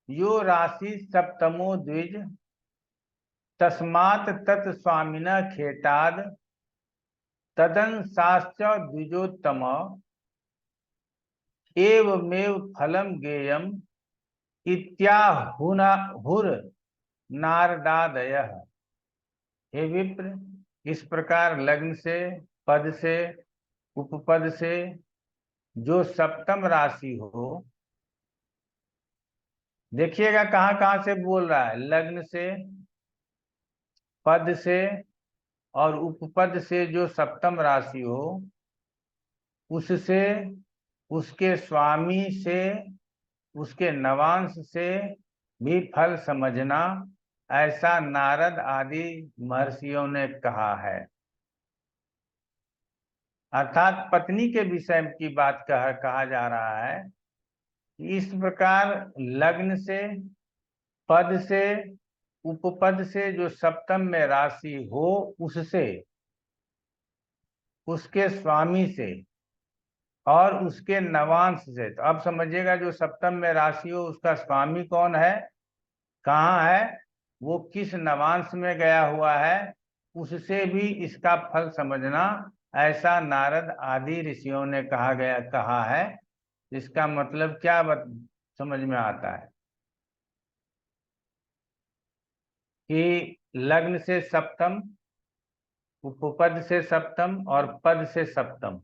यो राशि सप्तमो द्विज तस्मात् तत् स्वामिनः खेटाद तदंशाश्च द्विजोत्तम एवमेव फलम गेयम इत्याहुर नारदादयः। हे विप्र, इस प्रकार लग्न से, पद से, उपपद से जो सप्तम राशि हो, देखिएगा कहाँ कहाँ से बोल रहा है। लग्न से, पद से और उपपद से जो सप्तम राशि हो, उससे, उसके स्वामी से, उसके नवांश से भी फल समझना, ऐसा नारद आदि महर्षियों ने कहा है। अर्थात पत्नी के विषय की बात कहा जा रहा है। इस प्रकार लग्न से, पद से, उपपद से जो सप्तम में राशि हो, उससे, उसके स्वामी से और उसके नवांश से। तो अब समझिएगा, जो सप्तम में राशि हो उसका स्वामी कौन है, कहाँ है, वो किस नवांश में गया हुआ है, उससे भी इसका फल समझना, ऐसा नारद आदि ऋषियों ने कहा है। इसका मतलब क्या समझ में आता है कि लग्न से सप्तम, उपपद से सप्तम और पद से सप्तम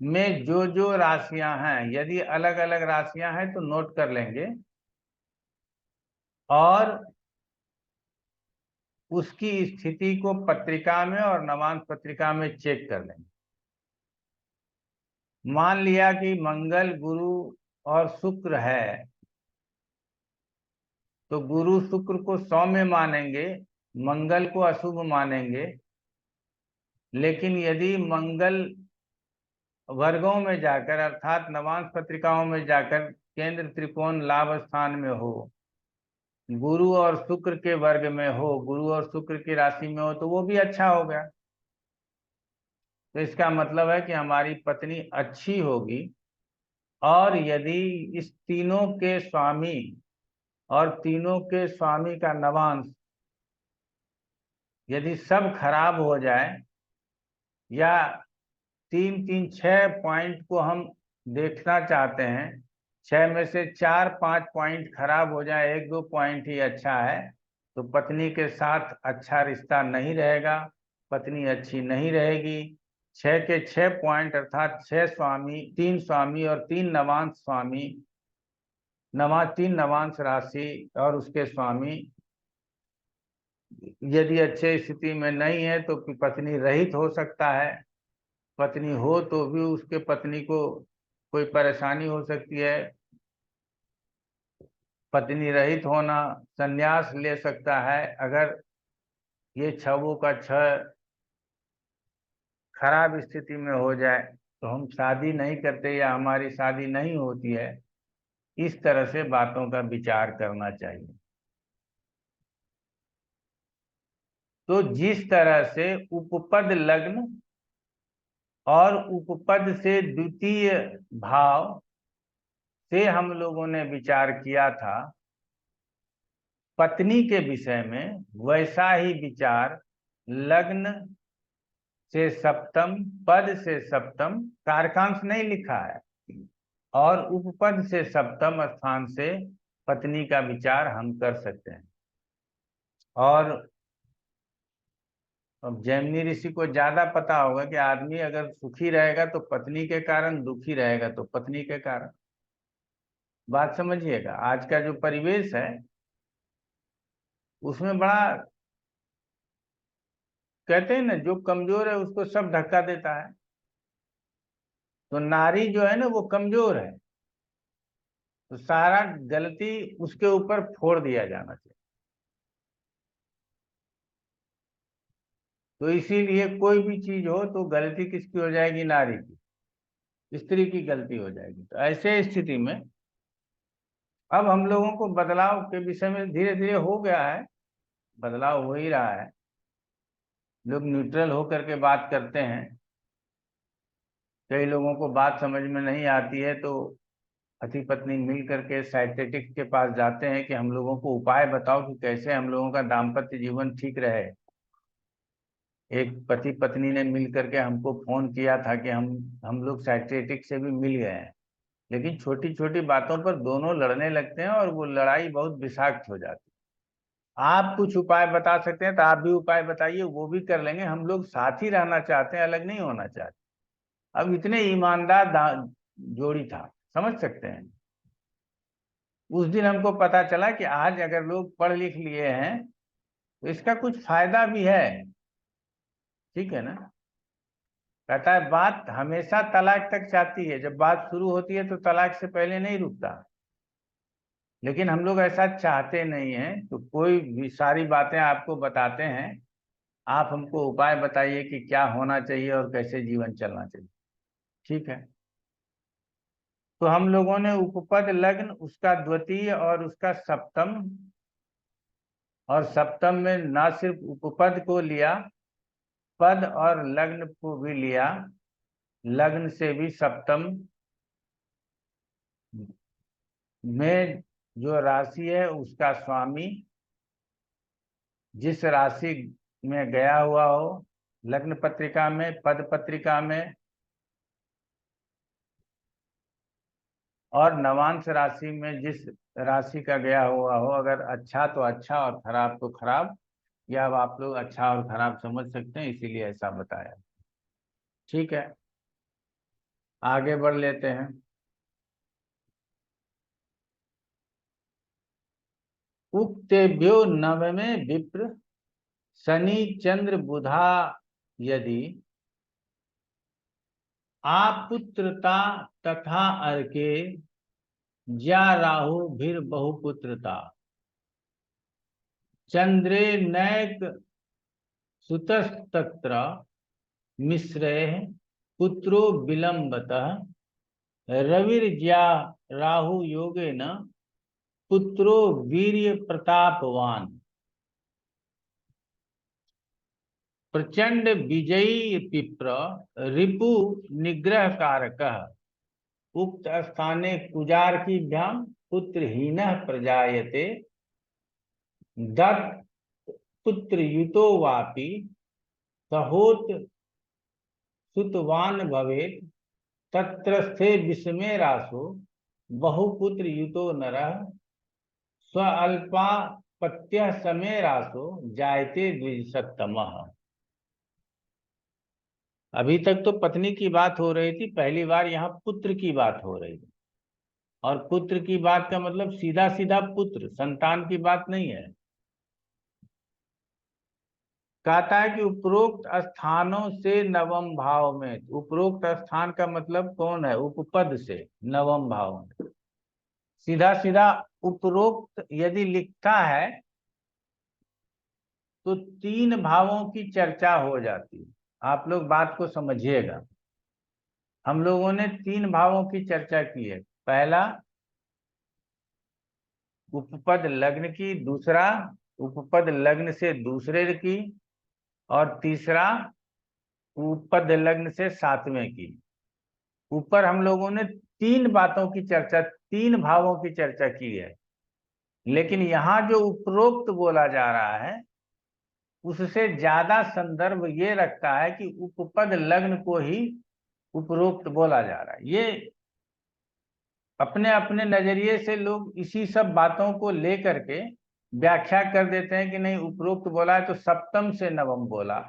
में जो जो राशियां हैं, यदि अलग अलग राशियां हैं तो नोट कर लेंगे और उसकी स्थिति को पत्रिका में और नवांश पत्रिका में चेक कर लेंगे। मान लिया कि मंगल, गुरु और शुक्र है, तो गुरु शुक्र को सौम्य मानेंगे, मंगल को अशुभ मानेंगे। लेकिन यदि मंगल वर्गों में जाकर अर्थात नवांश पत्रिकाओं में जाकर केंद्र त्रिकोण लाभ स्थान में हो, गुरु और शुक्र के वर्ग में हो, गुरु और शुक्र की राशि में हो, तो वो भी अच्छा हो गया। तो इसका मतलब है कि हमारी पत्नी अच्छी होगी। और यदि इस तीनों के स्वामी और तीनों के स्वामी का नवांश यदि सब खराब हो जाए, या 3-3-6 पॉइंट को हम देखना चाहते हैं, 6 में से 4-5 पॉइंट खराब हो जाए, 1-2 पॉइंट ही अच्छा है, तो पत्नी के साथ अच्छा रिश्ता नहीं रहेगा, पत्नी अच्छी नहीं रहेगी। 6 के 6 पॉइंट अर्थात 6 स्वामी, 3 स्वामी और 3 नवांश स्वामी, 3 नवांश राशि और उसके स्वामी यदि अच्छे स्थिति में नहीं है तो पत्नी रहित हो सकता है। पत्नी हो तो भी उसके पत्नी को कोई परेशानी हो सकती है। पत्नी रहित होना, संन्यास ले सकता है। अगर ये छवों का छह खराब स्थिति में हो जाए तो हम शादी नहीं करते या हमारी शादी नहीं होती है। इस तरह से बातों का विचार करना चाहिए। तो जिस तरह से उपपद लग्न और उपपद से द्वितीय भाव से हम लोगों ने विचार किया था पत्नी के विषय में, वैसा ही विचार लग्न से सप्तम, पद से सप्तम, कारकांश नहीं लिखा है, और उपपद से सप्तम स्थान से पत्नी का विचार हम कर सकते हैं। और अब जैमिनी ऋषि को ज्यादा पता होगा कि आदमी अगर सुखी रहेगा तो पत्नी के कारण, दुखी रहेगा तो पत्नी के कारण। बात समझिएगा, आज का जो परिवेश है उसमें बड़ा, कहते हैं ना, जो कमजोर है उसको सब धक्का देता है। तो नारी जो है ना वो कमजोर है, तो सारा गलती उसके ऊपर फोड़ दिया जाना चाहिए। तो इसीलिए कोई भी चीज हो तो गलती किसकी हो जाएगी? नारी की, स्त्री की गलती हो जाएगी। तो ऐसे स्थिति में अब हम लोगों को बदलाव के विषय में धीरे धीरे हो गया है, बदलाव हो ही रहा है। लोग न्यूट्रल होकर के बात करते हैं। कई लोगों को बात समझ में नहीं आती है तो पति पत्नी मिल करके साइकियाट्रिस्ट के पास जाते हैं कि हम लोगों को उपाय बताओ कि कैसे हम लोगों का दाम्पत्य जीवन ठीक रहे। एक पति पत्नी ने मिल करके हमको फोन किया था कि हम लोग साइकियाट्रिस्ट से भी मिल गए हैं, लेकिन छोटी छोटी बातों पर दोनों लड़ने लगते हैं और वो लड़ाई बहुत विषाक्त हो जाती है। आप कुछ उपाय बता सकते हैं तो आप भी उपाय बताइए, वो भी कर लेंगे। हम लोग साथ ही रहना चाहते हैं, अलग नहीं होना चाहते। अब इतने ईमानदार जोड़ी था, समझ सकते हैं। उस दिन हमको पता चला कि आज अगर लोग पढ़ लिख लिए हैं तो इसका कुछ फायदा भी है, ठीक है ना। कहता है बात हमेशा तलाक तक जाती है, जब बात शुरू होती है तो तलाक से पहले नहीं रुकता। लेकिन हम लोग ऐसा चाहते नहीं हैं, तो कोई भी सारी बातें आपको बताते हैं, आप हमको उपाय बताइए कि क्या होना चाहिए और कैसे जीवन चलना चाहिए, ठीक है। तो हम लोगों ने उपपद लग्न, उसका द्वितीय और उसका सप्तम, और सप्तम में ना सिर्फ उपपद को लिया, पद और लग्न को भी लिया। लग्न से भी सप्तम में जो राशि है उसका स्वामी जिस राशि में गया हुआ हो, लग्न पत्रिका में, पद पत्रिका में, और नवांश राशि में जिस राशि का गया हुआ हो, अगर अच्छा तो अच्छा और खराब तो खराब, या अब आप लोग अच्छा और खराब समझ सकते हैं, इसीलिए ऐसा बताया, ठीक है। आगे बढ़ लेते हैं। उक्तेभ्यो नवमे विप्र शनि चंद्र बुधा यदि आपुत्रता तथा अर्के ज्या राहु भीर बहुपुत्रता चंद्रे नैक सुतस्तत्र मिश्रे पुत्रो विलंबतः रविर्ज्या राहु योगेन पुत्रो वीर्य प्रतापवान, प्रचंड विजयी विप्र, रिपु निग्रह कारकः, उक्त स्थाने कुजार्कीभ्याम पुत्रहीनः प्रजायते, दत्त पुत्र युतो वापि सहोत सुतवान भवेत्, तत्रस्थे विस्मे रासो बहुपुत्र युतो नरः, स्वल्पापत्य समय रासो जायते द्विजसत्तमः। अभी तक तो पत्नी की बात हो रही थी, पहली बार यहाँ पुत्र की बात हो रही है। और पुत्र की बात का मतलब सीधा सीधा पुत्र, संतान की बात नहीं है। कहता है कि उपरोक्त स्थानों से नवम भाव में, उपरोक्त स्थान का मतलब कौन है? उपपद से नवम भाव में। सीधा सीधा उपरोक्त यदि लिखता है तो 3 भावों की चर्चा हो जाती है। आप लोग बात को समझिएगा। हम लोगों ने 3 भावों की चर्चा की है। पहला उपपद लग्न की, दूसरा उपपद लग्न से दूसरे की, और तीसरा उपपद लग्न से 7वें की। ऊपर हम लोगों ने 3 बातों की चर्चा, 3 भावों की चर्चा की है। लेकिन यहाँ जो उपरोक्त बोला जा रहा है उससे ज्यादा संदर्भ ये रखता है कि उपपद लग्न को ही उपरोक्त बोला जा रहा है। ये अपने अपने नजरिए से लोग इसी सब बातों को लेकर के व्याख्या कर देते हैं कि नहीं, उपरोक्त बोला है तो सप्तम से नवम बोला,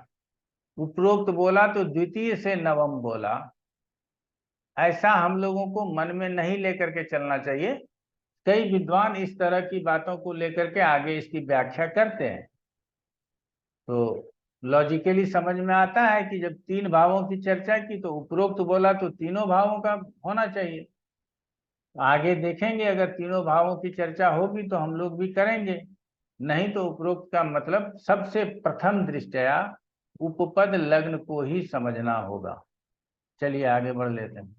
उपरोक्त बोला तो द्वितीय से नवम बोला। ऐसा हम लोगों को मन में नहीं लेकर के चलना चाहिए। कई विद्वान इस तरह की बातों को लेकर के आगे इसकी व्याख्या करते हैं, तो लॉजिकली समझ में आता है कि जब 3 भावों की चर्चा की तो उपरोक्त बोला तो तीनों भावों का होना चाहिए। आगे देखेंगे, अगर तीनों भावों की चर्चा होगी तो हम लोग भी करेंगे, नहीं तो उपरोक्त का मतलब सबसे प्रथम दृष्टया उपपद लग्न को ही समझना होगा। चलिए आगे बढ़ लेते हैं।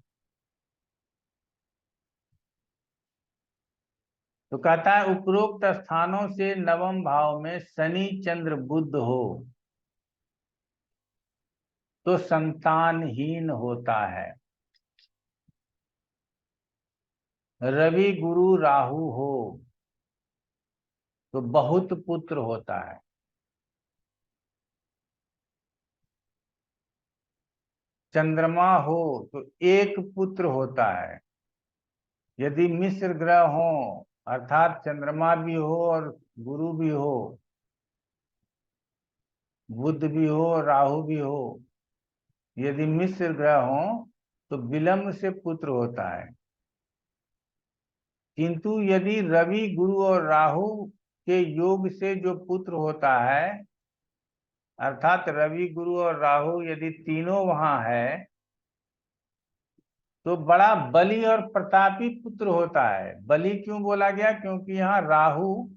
तो कहता है उपरोक्त स्थानों से नवम भाव में शनि चंद्र बुध हो तो संतानहीन होता है, रवि गुरु राहु हो तो बहुत पुत्र होता है, चंद्रमा हो तो एक पुत्र होता है। यदि मिश्र ग्रह हो अर्थात चंद्रमा भी हो और गुरु भी हो, बुध भी हो राहु भी हो, यदि मिश्र ग्रह हो तो विलंब से पुत्र होता है। किंतु यदि रवि गुरु और राहु के योग से जो पुत्र होता है, अर्थात रवि गुरु और राहु यदि तीनों वहां है तो बड़ा बली और प्रतापी पुत्र होता है। बली क्यों बोला गया? क्योंकि यहाँ राहु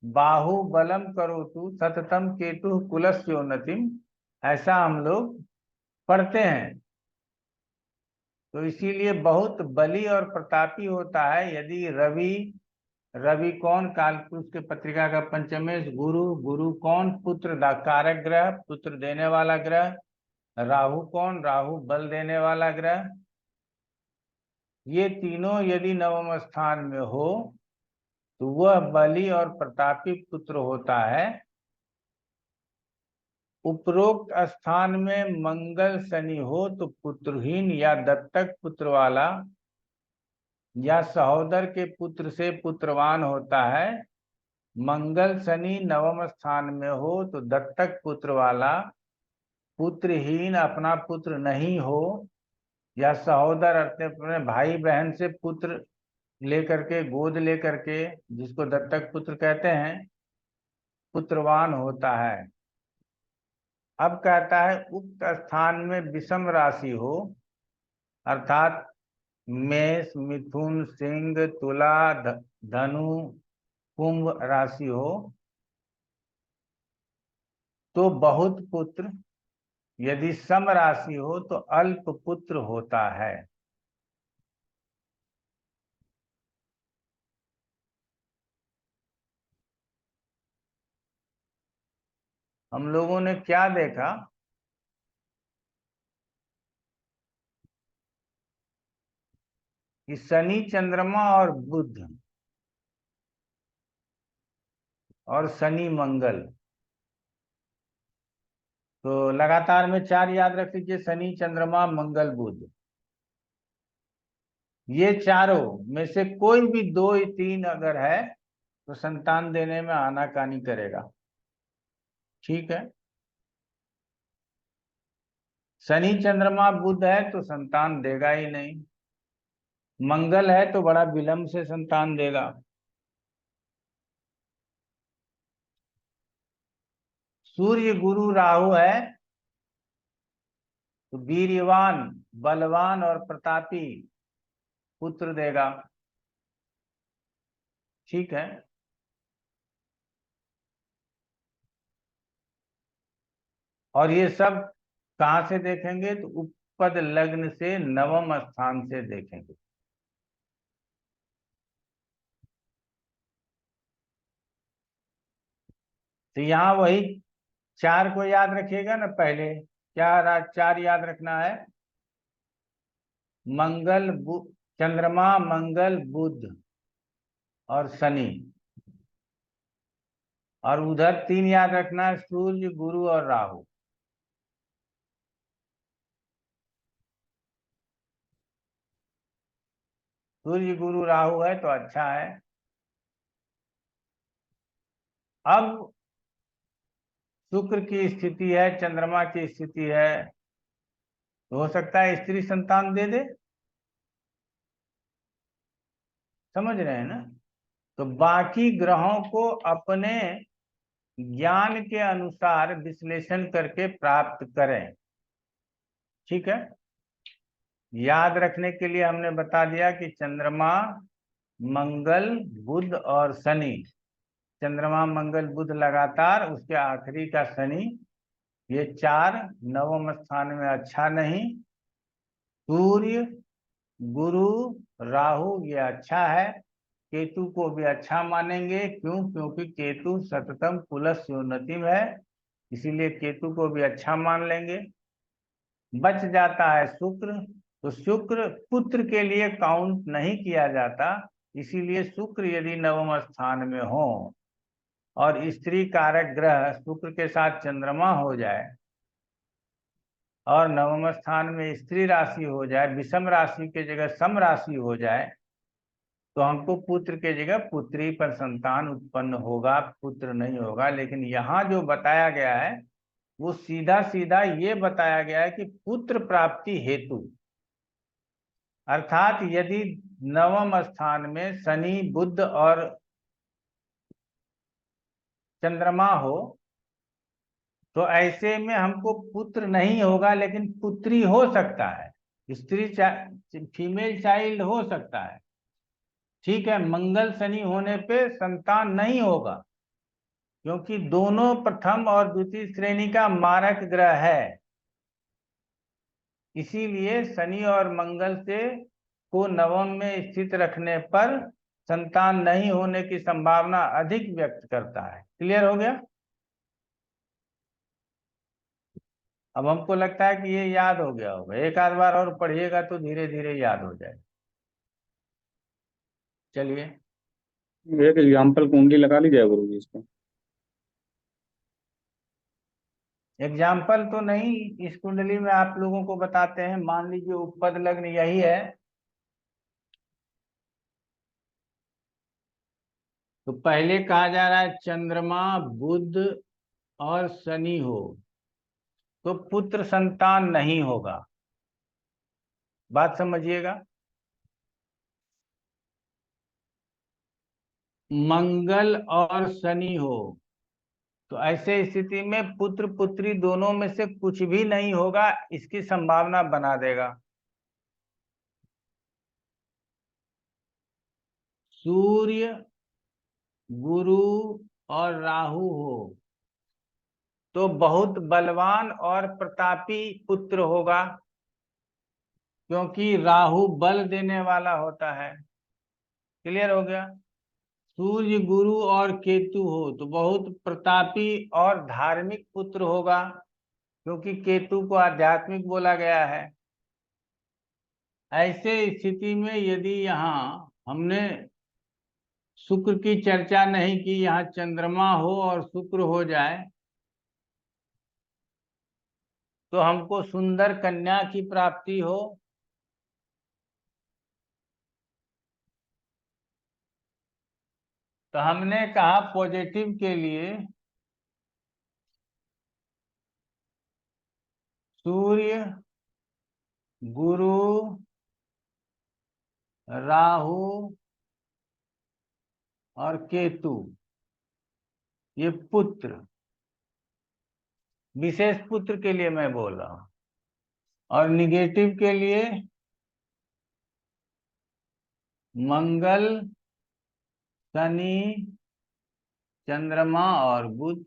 बाहु बलम करोतु सततम केतु कुलस्योन्नतिम, ऐसा हम लोग पढ़ते हैं। तो इसीलिए बहुत बली और प्रतापी होता है। यदि रवि कौन? कालपुरुष के पत्रिका का पंचमेश गुरु, गुरु कौन? पुत्र कारक ग्रह, पुत्र देने वाला ग्रह। राहु कौन? राहु बल देने वाला ग्रह। ये तीनों यदि नवम स्थान में हो तो वह बली और प्रतापी पुत्र होता है। उपरोक्त स्थान में मंगल शनि हो तो पुत्रहीन या दत्तक पुत्र वाला या सहोदर के पुत्र से पुत्रवान होता है। मंगल शनि नवम स्थान में हो तो दत्तक पुत्र वाला, पुत्रहीन अपना पुत्र नहीं हो, या सहोदर अपने भाई बहन से पुत्र लेकर के, गोद लेकर के, जिसको दत्तक पुत्र कहते हैं, पुत्रवान होता है। अब कहता है उक्त स्थान में विषम राशि हो अर्थात मेष मिथुन सिंह तुला धनु कुंभ राशि हो तो बहुत पुत्र, यदि सम राशि हो तो अल्प पुत्र होता है। हम लोगों ने क्या देखा, कि शनि, चंद्रमा और बुध और शनि मंगल, तो लगातार में 4 याद रख लीजिए, शनि, चंद्रमा, मंगल, बुध। ये चारों में से कोई भी 2 या 3 अगर है तो संतान देने में आनाकानी करेगा। ठीक है, शनि, चंद्रमा, बुध है तो संतान देगा ही नहीं। मंगल है तो बड़ा विलंब से संतान देगा। सूर्य, गुरु, राहु है तो वीर्यवान, बलवान और प्रतापी पुत्र देगा। ठीक है, और ये सब कहां से देखेंगे, तो उपपद लग्न से नवम स्थान से देखेंगे। तो यहाँ वही 4 को याद रखिएगा ना। पहले क्या 4 याद रखना है, मंगल, चंद्रमा, मंगल, बुध और शनि, और उधर 3 याद रखना है, सूर्य, गुरु और राहु। सूर्य, गुरु, राहु है तो अच्छा है। अब शुक्र की स्थिति है, चंद्रमा की स्थिति है, तो हो सकता है स्त्री संतान दे दे। समझ रहे हैं ना। तो बाकी ग्रहों को अपने ज्ञान के अनुसार विश्लेषण करके प्राप्त करें। ठीक है, याद रखने के लिए हमने बता दिया कि चंद्रमा, मंगल, बुध और शनि, चंद्रमा, मंगल, बुध लगातार, उसके आखिरी का शनि, ये 4 नवम स्थान में अच्छा नहीं। सूर्य, गुरु, राहु ये अच्छा है। केतु को भी अच्छा मानेंगे, क्यों? क्योंकि केतु सततम पुलस योन्नतिम है, इसीलिए केतु को भी अच्छा मान लेंगे। बच जाता है शुक्र, तो शुक्र पुत्र के लिए काउंट नहीं किया जाता, इसीलिए शुक्र यदि नवम स्थान में हो और स्त्री कारक ग्रह शुक्र के साथ चंद्रमा हो जाए और नवम स्थान में स्त्री राशि हो जाए, विषम राशि के जगह सम राशि हो जाए, तो हमको पुत्र के जगह पुत्री पर संतान उत्पन्न होगा, पुत्र नहीं होगा। लेकिन यहाँ जो बताया गया है वो सीधा सीधा ये बताया गया है कि पुत्र प्राप्ति हेतु, अर्थात यदि नवम स्थान में शनि, बुध और चंद्रमा हो तो ऐसे में हमको पुत्र नहीं होगा, लेकिन पुत्री हो सकता है, स्त्री फीमेल चाइल्ड हो सकता है। ठीक है, मंगल शनि होने पे संतान नहीं होगा, क्योंकि दोनों प्रथम और द्वितीय श्रेणी का मारक ग्रह है। इसीलिए शनि और मंगल से को नवम में स्थित रखने पर संतान नहीं होने की संभावना अधिक व्यक्त करता है। क्लियर हो गया? अब हमको लगता है कि ये याद हो गया होगा, एक आध बार और पढ़िएगा तो धीरे धीरे याद हो जाएगा। चलिए, एक एग्जाम्पल कुंडली लगा लीजिए गुरु जी इसको। एग्जाम्पल तो नहीं, इस कुंडली में आप लोगों को बताते हैं। मान लीजिए उपपद लग्न यही है, तो पहले कहा जा रहा है चंद्रमा, बुध और शनि हो तो पुत्र संतान नहीं होगा। बात समझिएगा। मंगल और शनि हो तो ऐसे स्थिति में पुत्र पुत्री दोनों में से कुछ भी नहीं होगा, इसकी संभावना बना देगा। सूर्य, गुरु और राहु हो तो बहुत बलवान और प्रतापी पुत्र होगा, क्योंकि राहु बल देने वाला होता है। क्लियर हो गया? सूर्य, गुरु और केतु हो तो बहुत प्रतापी और धार्मिक पुत्र होगा, क्योंकि केतु को आध्यात्मिक बोला गया है। ऐसे स्थिति में यदि यहाँ हमने शुक्र की चर्चा नहीं की, यहाँ चंद्रमा हो और शुक्र हो जाए तो हमको सुंदर कन्या की प्राप्ति हो। तो हमने कहा पॉजिटिव के लिए सूर्य, गुरु, राहु और केतु, ये पुत्र, विशेष पुत्र के लिए मैं बोल रहा हूं। और निगेटिव के लिए मंगल, शनि, चंद्रमा और बुध।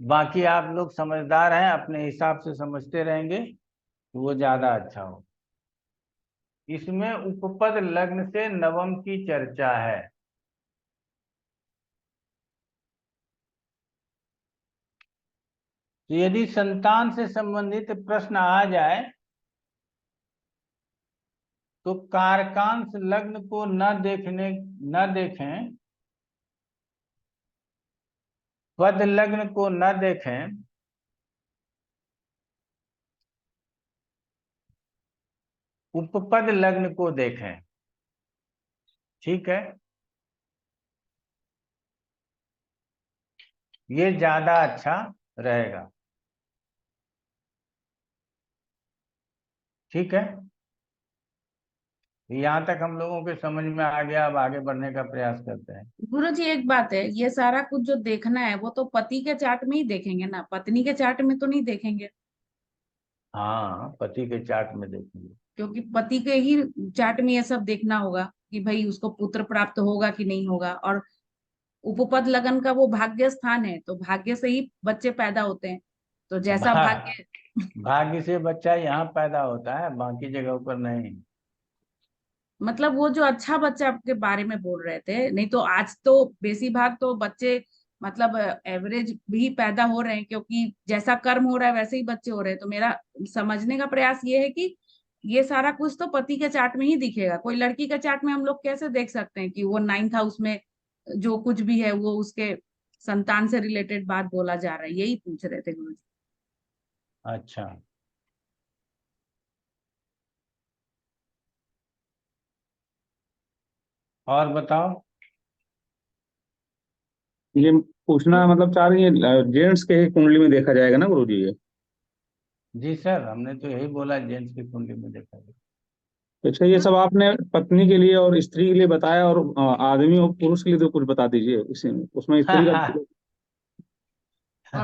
बाकी आप लोग समझदार हैं, अपने हिसाब से समझते रहेंगे तो वो ज्यादा अच्छा हो। इसमें उपपद लग्न से नवम की चर्चा है। तो यदि संतान से संबंधित प्रश्न आ जाए तो कारकांश लग्न को न देखें, पद लग्न को न देखें, उपपद लग्न को देखें। ठीक है, ये ज्यादा अच्छा रहेगा। ठीक है, यहाँ तक हम लोगों के समझ में आ गया। अब आगे बढ़ने का प्रयास करते हैं। गुरुजी एक बात है, ये सारा कुछ जो देखना है वो तो पति के चार्ट में ही देखेंगे ना, पत्नी के चार्ट में तो नहीं देखेंगे। हाँ, पति के चार्ट में देखेंगे, क्योंकि पति के ही चार्ट में ये सब देखना होगा कि भाई उसको पुत्र प्राप्त होगा कि नहीं होगा। और उपपद लगन का वो भाग्य स्थान है, तो भाग्य से ही बच्चे पैदा होते हैं। तो जैसा भाग्य भाग्य से बच्चा यहाँ पैदा होता है, बाकी जगहों पर नहीं। मतलब वो जो अच्छा बच्चा के बारे में बोल रहे थे, नहीं तो आज तो बेसी भाग तो बच्चे मतलब एवरेज भी पैदा हो रहे हैं, क्योंकि जैसा कर्म हो रहा है वैसे ही बच्चे हो रहे हैं। तो मेरा समझने का प्रयास ये है कि ये सारा कुछ तो पति के चार्ट में ही दिखेगा। कोई लड़की का चार्ट में हम लोग कैसे देख सकते हैं कि वो 9th हाउस में जो कुछ भी है वो उसके संतान से रिलेटेड बात बोला जा रहा है। यही पूछ रहे थे गुरु जी। अच्छा, और बताओ। ये पूछना मतलब चाह रही है जेंट्स के ही कुंडली में देखा जाएगा ना गुरुजी ये? जी सर, हमने तो यही बोला, जेंट्स की कुंडली में देखा जाए। अच्छा, ये सब आपने पत्नी के लिए और स्त्री के लिए बताया, और आदमी और पुरुष के लिए तो कुछ बता दीजिए इसी में, उसमें स्त्री का।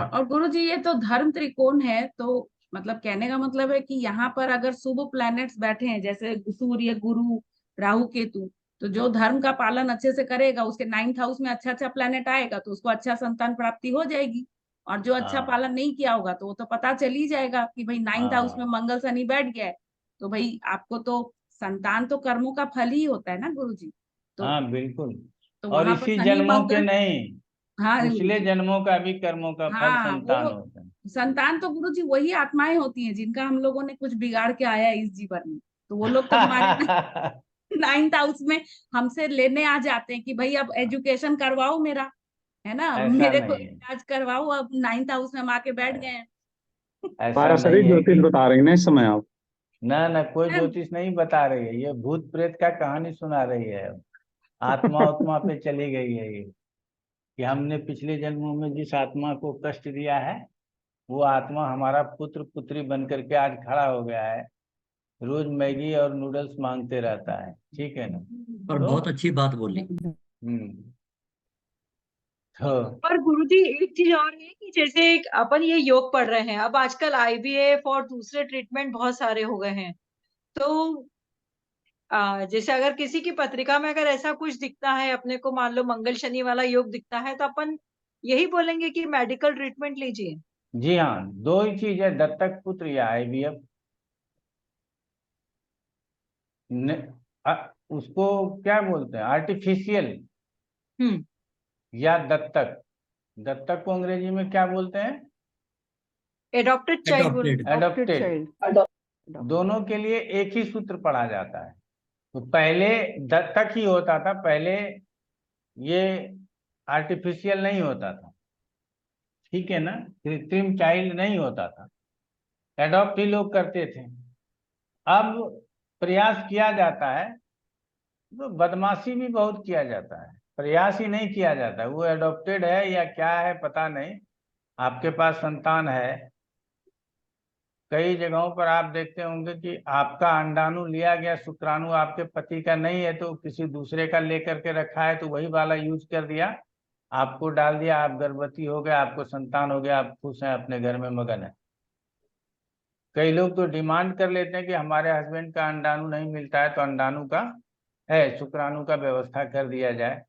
और गुरु जी ये तो धर्म त्रिकोण है, तो मतलब कहने का मतलब है कि यहाँ पर अगर शुभ प्लैनेट्स बैठे हैं जैसे सूर्य, गुरु, राहु, केतु, तो जो धर्म का पालन अच्छे से करेगा उसके 9th हाउस में अच्छा अच्छा प्लैनेट आएगा तो उसको अच्छा संतान प्राप्ति हो जाएगी। और जो अच्छा हाँ पालन नहीं किया होगा तो वो तो पता चल ही जाएगा कि भाई 9th हाउस में हाँ मंगल शनि बैठ गया है, तो भाई आपको तो संतान तो कर्मों का फल ही होता है ना गुरु जी। तो हाँ, बिल्कुल। और वहां पर इसी शनि जन्मों के मंगल। नहीं, हाँ गुरु पिछले जी। जन्मों का भी कर्मों का फल हाँ संतान वो होता है। संतान तो गुरु जी वही आत्माएं होती हैं जिनका हम लोगों ने कुछ बिगाड़ के आया है इस जीवन में। तो वो लोग तो हमारे 9th हाउस में हमसे लेने आ जाते हैं कि भाई अब एजुकेशन करवाओ मेरा, है ना, ऐसा मेरे को नहीं है, इलाज करवाओ। अब 9th हाउस में हम आके बैठ गए हैं। ऐसा नहीं पारंपरिक है ज्योतिष कि बता रही ना इस समय आप? ना ना, कोई ज्योतिष नहीं बता रही है, ये भूत प्रेत का कहानी सुना रही है। आत्मा उत्मा पे चली गई है ये, कि हमने पिछले जन्मों में जिस आत्मा को कष्ट दिया है वो आत्मा हमारा पुत्र पुत्री बन करके आज खड़ा हो गया है, रोज मैगी और नूडल्स मांगते रहता है। ठीक है ना? और तो बहुत अच्छी बात बोली। तो पर गुरुजी एक चीज और है कि जैसे एक अपन ये योग पढ़ रहे हैं, अब आजकल आईवीएफ और दूसरे ट्रीटमेंट बहुत सारे हो गए हैं। तो जैसे अगर किसी की पत्रिका में अगर ऐसा कुछ दिखता है अपने को, मान लो मंगल शनि वाला योग दिखता है, तो अपन यही बोलेंगे कि मेडिकल ट्रीटमेंट लीजिए। जी हाँ, दो ही चीज है, दत्तक पुत्र या आईवीएफ। उसको क्या बोलते हैं, आर्टिफिशियल हम्म या दत्तक। दत्तक को अंग्रेजी में क्या बोलते हैं? एडॉप्टेड चाइल्ड बोल Adopted. adopted adopted. child दोनों के लिए एक ही सूत्र पढ़ा जाता है। तो पहले दत्तक ही होता था, पहले ये आर्टिफिशियल नहीं होता था, ठीक है ना, कृत्रिम चाइल्ड नहीं होता था, एडॉप्ट ही लोग करते थे। अब प्रयास किया जाता है, तो बदमाशी भी बहुत किया जाता है, प्रयास ही नहीं किया जाता। वो एडॉप्टेड है या क्या है पता नहीं, आपके पास संतान है, कई जगहों पर आप देखते होंगे कि आपका अंडाणु लिया गया, शुक्राणु आपके पति का नहीं है तो किसी दूसरे का लेकर के रखा है, तो वही वाला यूज कर दिया, आपको डाल दिया, आप गर्भवती हो गए, आपको संतान हो गया, आप खुश हैं, अपने घर में मगन है। कई लोग तो डिमांड कर लेते हैं कि हमारे हस्बैंड का अंडाणु नहीं मिलता है तो अंडाणु का है, शुक्राणु का व्यवस्था कर दिया जाए।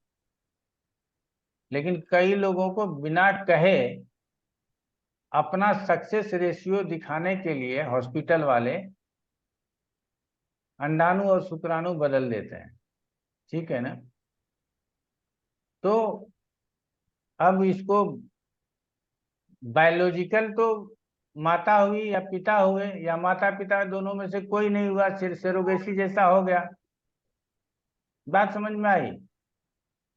लेकिन कई लोगों को बिना कहे अपना सक्सेस रेशियो दिखाने के लिए हॉस्पिटल वाले अंडाणु और शुक्राणु बदल देते हैं, ठीक है ना। तो अब इसको बायोलॉजिकल तो माता हुई या पिता हुए या माता पिता दोनों में से कोई नहीं हुआ, सेरोगेसी जैसा हो गया। बात समझ में आई?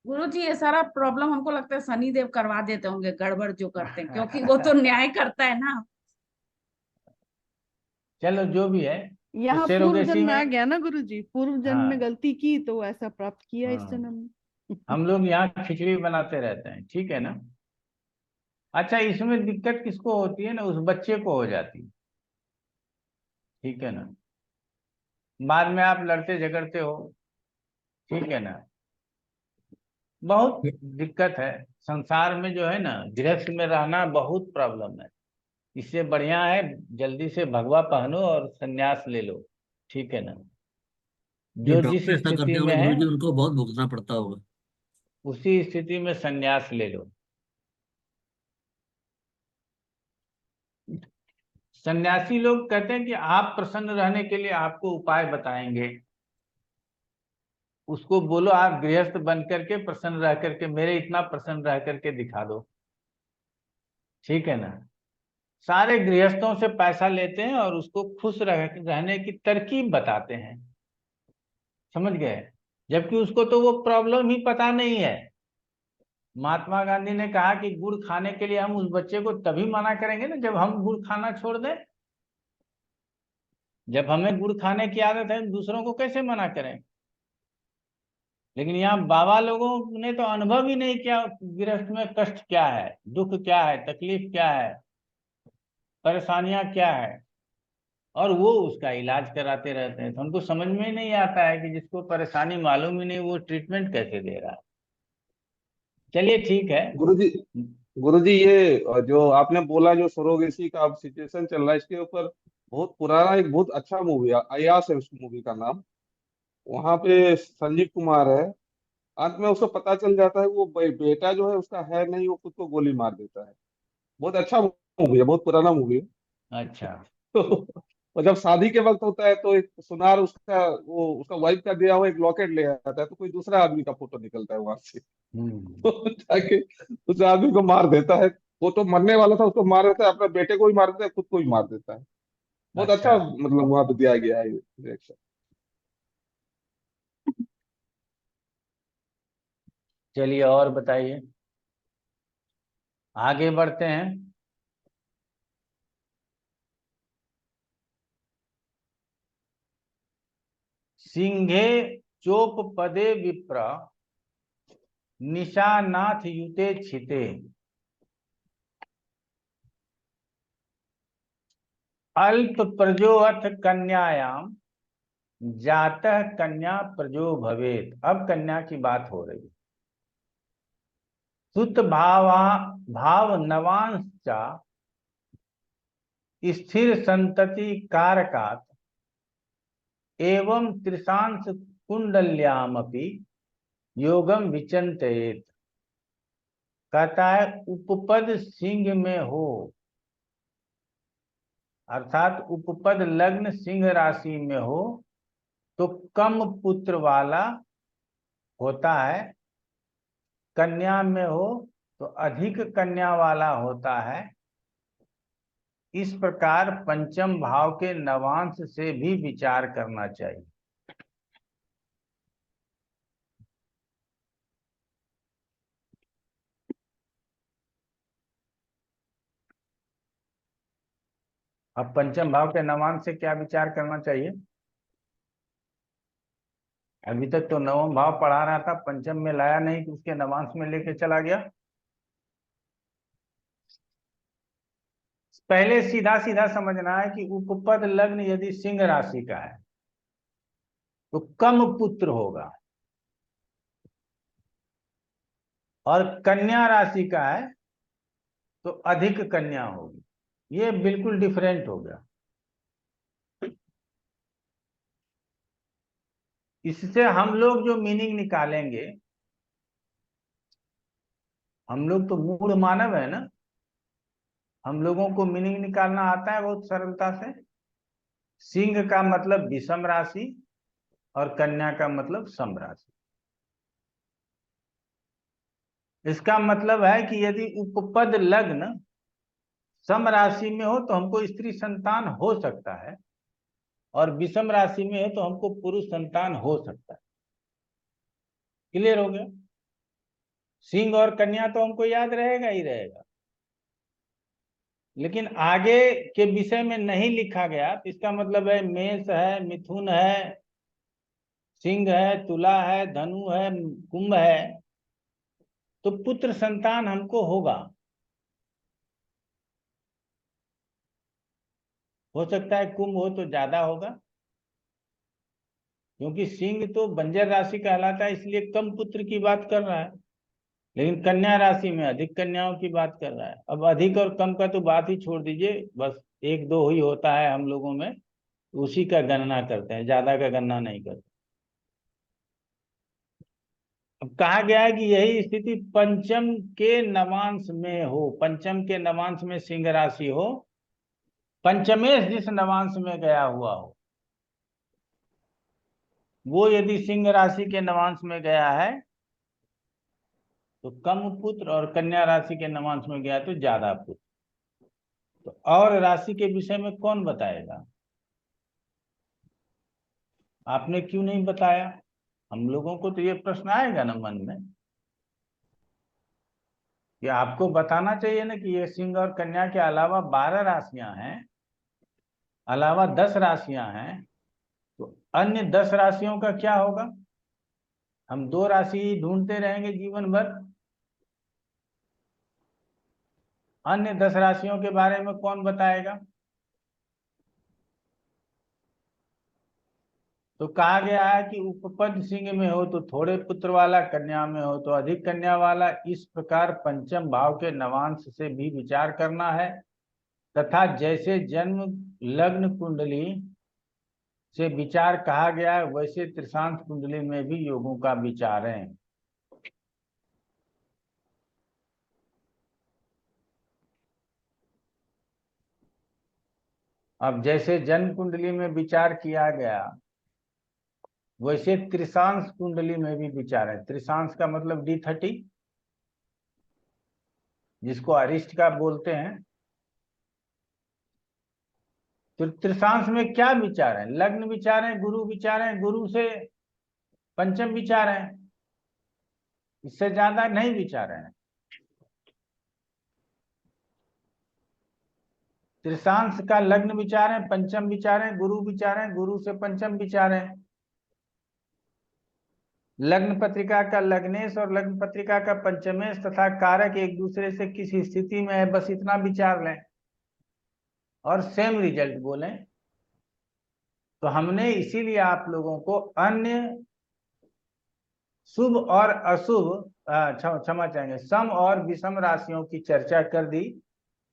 गुरुजी ये सारा प्रॉब्लम हमको लगता है शनि देव करवा देते होंगे, गड़बड़ जो करते हैं, क्योंकि वो तो न्याय करता है ना। चलो जो भी है, यहाँ पूर्व सेरोगेसी जन्म में आ में, गया ना गुरुजी, पूर्व जन्म हाँ में गलती की तो ऐसा प्राप्त किया इस हाँ, जन्म में। हम लोग यहाँ खिचड़ी बनाते रहते हैं, ठीक है ना। अच्छा, इसमें दिक्कत किसको होती है ना, उस बच्चे को हो जाती है, ठीक है ना। बाद में आप लड़ते झगड़ते हो, ठीक है ना, बहुत दिक्कत है संसार में जो है ना, गृहस्थ में रहना बहुत प्रॉब्लम है। इससे बढ़िया है जल्दी से भगवा पहनो और संन्यास ले लो, ठीक है ना। जो जो जिस डॉक्टर ऐसा करते स्थिति में होंगे है गुरुजी, उनको बहुत भुगतना पड़ता होगा। उसी स्थिति में संन्यास ले लो। सन्यासी लोग कहते हैं कि आप प्रसन्न रहने के लिए आपको उपाय बताएंगे, उसको बोलो आप गृहस्थ बन करके प्रसन्न रह करके मेरे इतना प्रसन्न रह करके दिखा दो, ठीक है ना। सारे गृहस्थों से पैसा लेते हैं और उसको खुश रहने की तरकीब बताते हैं, समझ गए, जबकि उसको तो वो प्रॉब्लम ही पता नहीं है। महात्मा गांधी ने कहा कि गुड़ खाने के लिए हम उस बच्चे को तभी मना करेंगे ना जब हम गुड़ खाना छोड़ दें। जब हमें गुड़ खाने की आदत है, दूसरों को कैसे मना करें। लेकिन यहाँ बाबा लोगों ने तो अनुभव ही नहीं किया गृहस्थ में कष्ट क्या है, दुख क्या है, तकलीफ क्या है, परेशानियां क्या है, और वो उसका इलाज कराते रहते हैं। तो उनको समझ में ही नहीं आता है कि जिसको परेशानी मालूम ही नहीं वो ट्रीटमेंट कैसे दे रहा है। चलिए ठीक है। गुरुजी, गुरुजी ये जो आपने बोला जो सरोगेसी का अब सिचुएशन चल रहा है, इसके ऊपर बहुत पुराना एक बहुत अच्छा मूवी है, अयास है उस मूवी का नाम। वहां पे संजीव कुमार है, अंत में उसको पता चल जाता है वो बेटा जो है उसका है नहीं, वो खुद को गोली मार देता है। बहुत अच्छा मूवी है, बहुत पुराना मूवी है। अच्छा। तो और जब शादी के वक्त होता है तो एक सुनार उसका वो उसका वाइफ का दिया हुआ एक लॉकेट ले आता है, तो कोई दूसरा आदमी का फोटो निकलता है वहां से। तो जाके उस आदमी को मार देता है। वो तो मरने वाला था, उसको मार देता है, अपने बेटे को भी मार देता है, खुद को भी मार देता है। बहुत अच्छा अच्छा, मतलब वहां पे दिया गया है रिएक्शन। चलिए और बताइए, आगे बढ़ते हैं। सिंघे चोप पदे विप्र निशानाथ युते छिते अल्प प्रजोअथ कन्यायाम जातः कन्या प्रजो भवेत। अब कन्या की बात हो रही है। सुत भाव नवांश्चा स्थिर संतति कारकात एवं त्रिशांश कुंडल्यामपि योगम विचंतयेत। कहता है उपपद सिंह में हो, अर्थात उपपद लग्न सिंह राशि में हो, तो कम पुत्र वाला होता है, कन्या में हो तो अधिक कन्या वाला होता है। इस प्रकार पंचम भाव के नवांश से भी विचार करना चाहिए। अब पंचम भाव के नवांश से क्या विचार करना चाहिए? अभी तक तो नवम भाव पढ़ा रहा था, पंचम में लाया नहीं कि उसके नवांश में लेके चला गया। पहले सीधा सीधा समझना है कि उपपद लग्न यदि सिंह राशि का है तो कम पुत्र होगा, और कन्या राशि का है तो अधिक कन्या होगी। ये बिल्कुल डिफरेंट हो गया। इससे हम लोग जो मीनिंग निकालेंगे, हम लोग तो मूढ़ मानव है ना, हम लोगों को मीनिंग निकालना आता है बहुत सरलता से। सिंह का मतलब विषम राशि और कन्या का मतलब सम राशि। इसका मतलब है कि यदि उपपद लग्न सम राशि में हो तो हमको स्त्री संतान हो सकता है, और विषम राशि में है तो हमको पुरुष संतान हो सकता है। क्लियर हो गया? सिंह और कन्या तो हमको याद रहेगा ही रहेगा, लेकिन आगे के विषय में नहीं लिखा गया तो इसका मतलब है मेष है, मिथुन है, सिंह है, तुला है, धनु है, कुंभ है, तो पुत्र संतान हमको होगा। हो सकता है कुंभ हो तो ज्यादा होगा, क्योंकि सिंह तो बंजर राशि कहलाता है, इसलिए कम पुत्र की बात कर रहा है। लेकिन कन्या राशि में अधिक कन्याओं की बात कर रहा है। अब अधिक और कम का तो बात ही छोड़ दीजिए, बस एक दो ही होता है हम लोगों में, उसी का गणना करते हैं, ज्यादा का गणना नहीं करते। अब कहा गया है कि यही स्थिति पंचम के नवांश में हो, पंचम के नवांश में सिंह राशि हो, पंचमेश जिस नवांश में गया हुआ हो, वो यदि सिंह राशि के नवांश में गया है तो कम पुत्र, और कन्या राशि के नवांश में गया तो ज्यादा पुत्र। तो और राशि के विषय में कौन बताएगा? आपने क्यों नहीं बताया? हम लोगों को तो ये प्रश्न आएगा ना मन में कि आपको बताना चाहिए ना कि ये सिंह और कन्या के अलावा 12 राशियां हैं, अलावा 10 राशियां हैं, तो अन्य 10 राशियों का क्या होगा? हम 2 राशि ढूंढते रहेंगे जीवन भर, अन्य 10 राशियों के बारे में कौन बताएगा? तो कहा गया है कि उपपद सिंह में हो तो थोड़े पुत्र वाला, कन्या में हो तो अधिक कन्या वाला। इस प्रकार पंचम भाव के नवांश से भी विचार करना है, तथा जैसे जन्म लग्न कुंडली से विचार कहा गया है, वैसे त्रिशांत कुंडली में भी योगों का विचार है। अब जैसे जन्म कुंडली में विचार किया गया, वैसे त्रिशांश कुंडली में भी विचार है। त्रिशांश का मतलब D30, जिसको अरिष्ट का बोलते हैं। तो त्रिशांश में क्या विचार है? लग्न विचार है, गुरु विचार है, गुरु से पंचम विचार है, इससे ज्यादा नहीं विचार है। त्रिशांश का लग्न विचार है, पंचम विचार है, गुरु विचार है, गुरु से पंचम विचार है। लग्न पत्रिका का लग्नेश और लग्न पत्रिका का पंचमेश तथा कारक एक दूसरे से किस स्थिति में है, बस इतना विचार लें और सेम रिजल्ट बोलें। तो हमने इसीलिए आप लोगों को अन्य शुभ और अशुभ, क्षमा चाहेंगे, सम और विषम राशियों की चर्चा कर दी,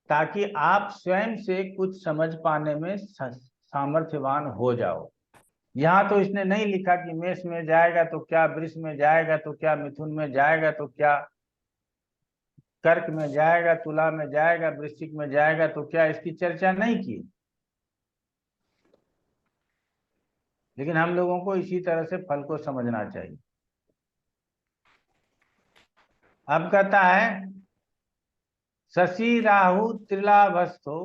ताकि आप स्वयं से कुछ समझ पाने में सामर्थ्यवान हो जाओ। यहाँ तो इसने नहीं लिखा कि मेष में जाएगा तो क्या, वृष में जाएगा तो क्या, मिथुन में जाएगा तो क्या, कर्क में जाएगा, तुला में जाएगा, वृश्चिक में जाएगा तो क्या, इसकी चर्चा नहीं की। लेकिन हम लोगों को इसी तरह से फल को समझना चाहिए। अब कहता है शशि राहु त्रिलाभस्थो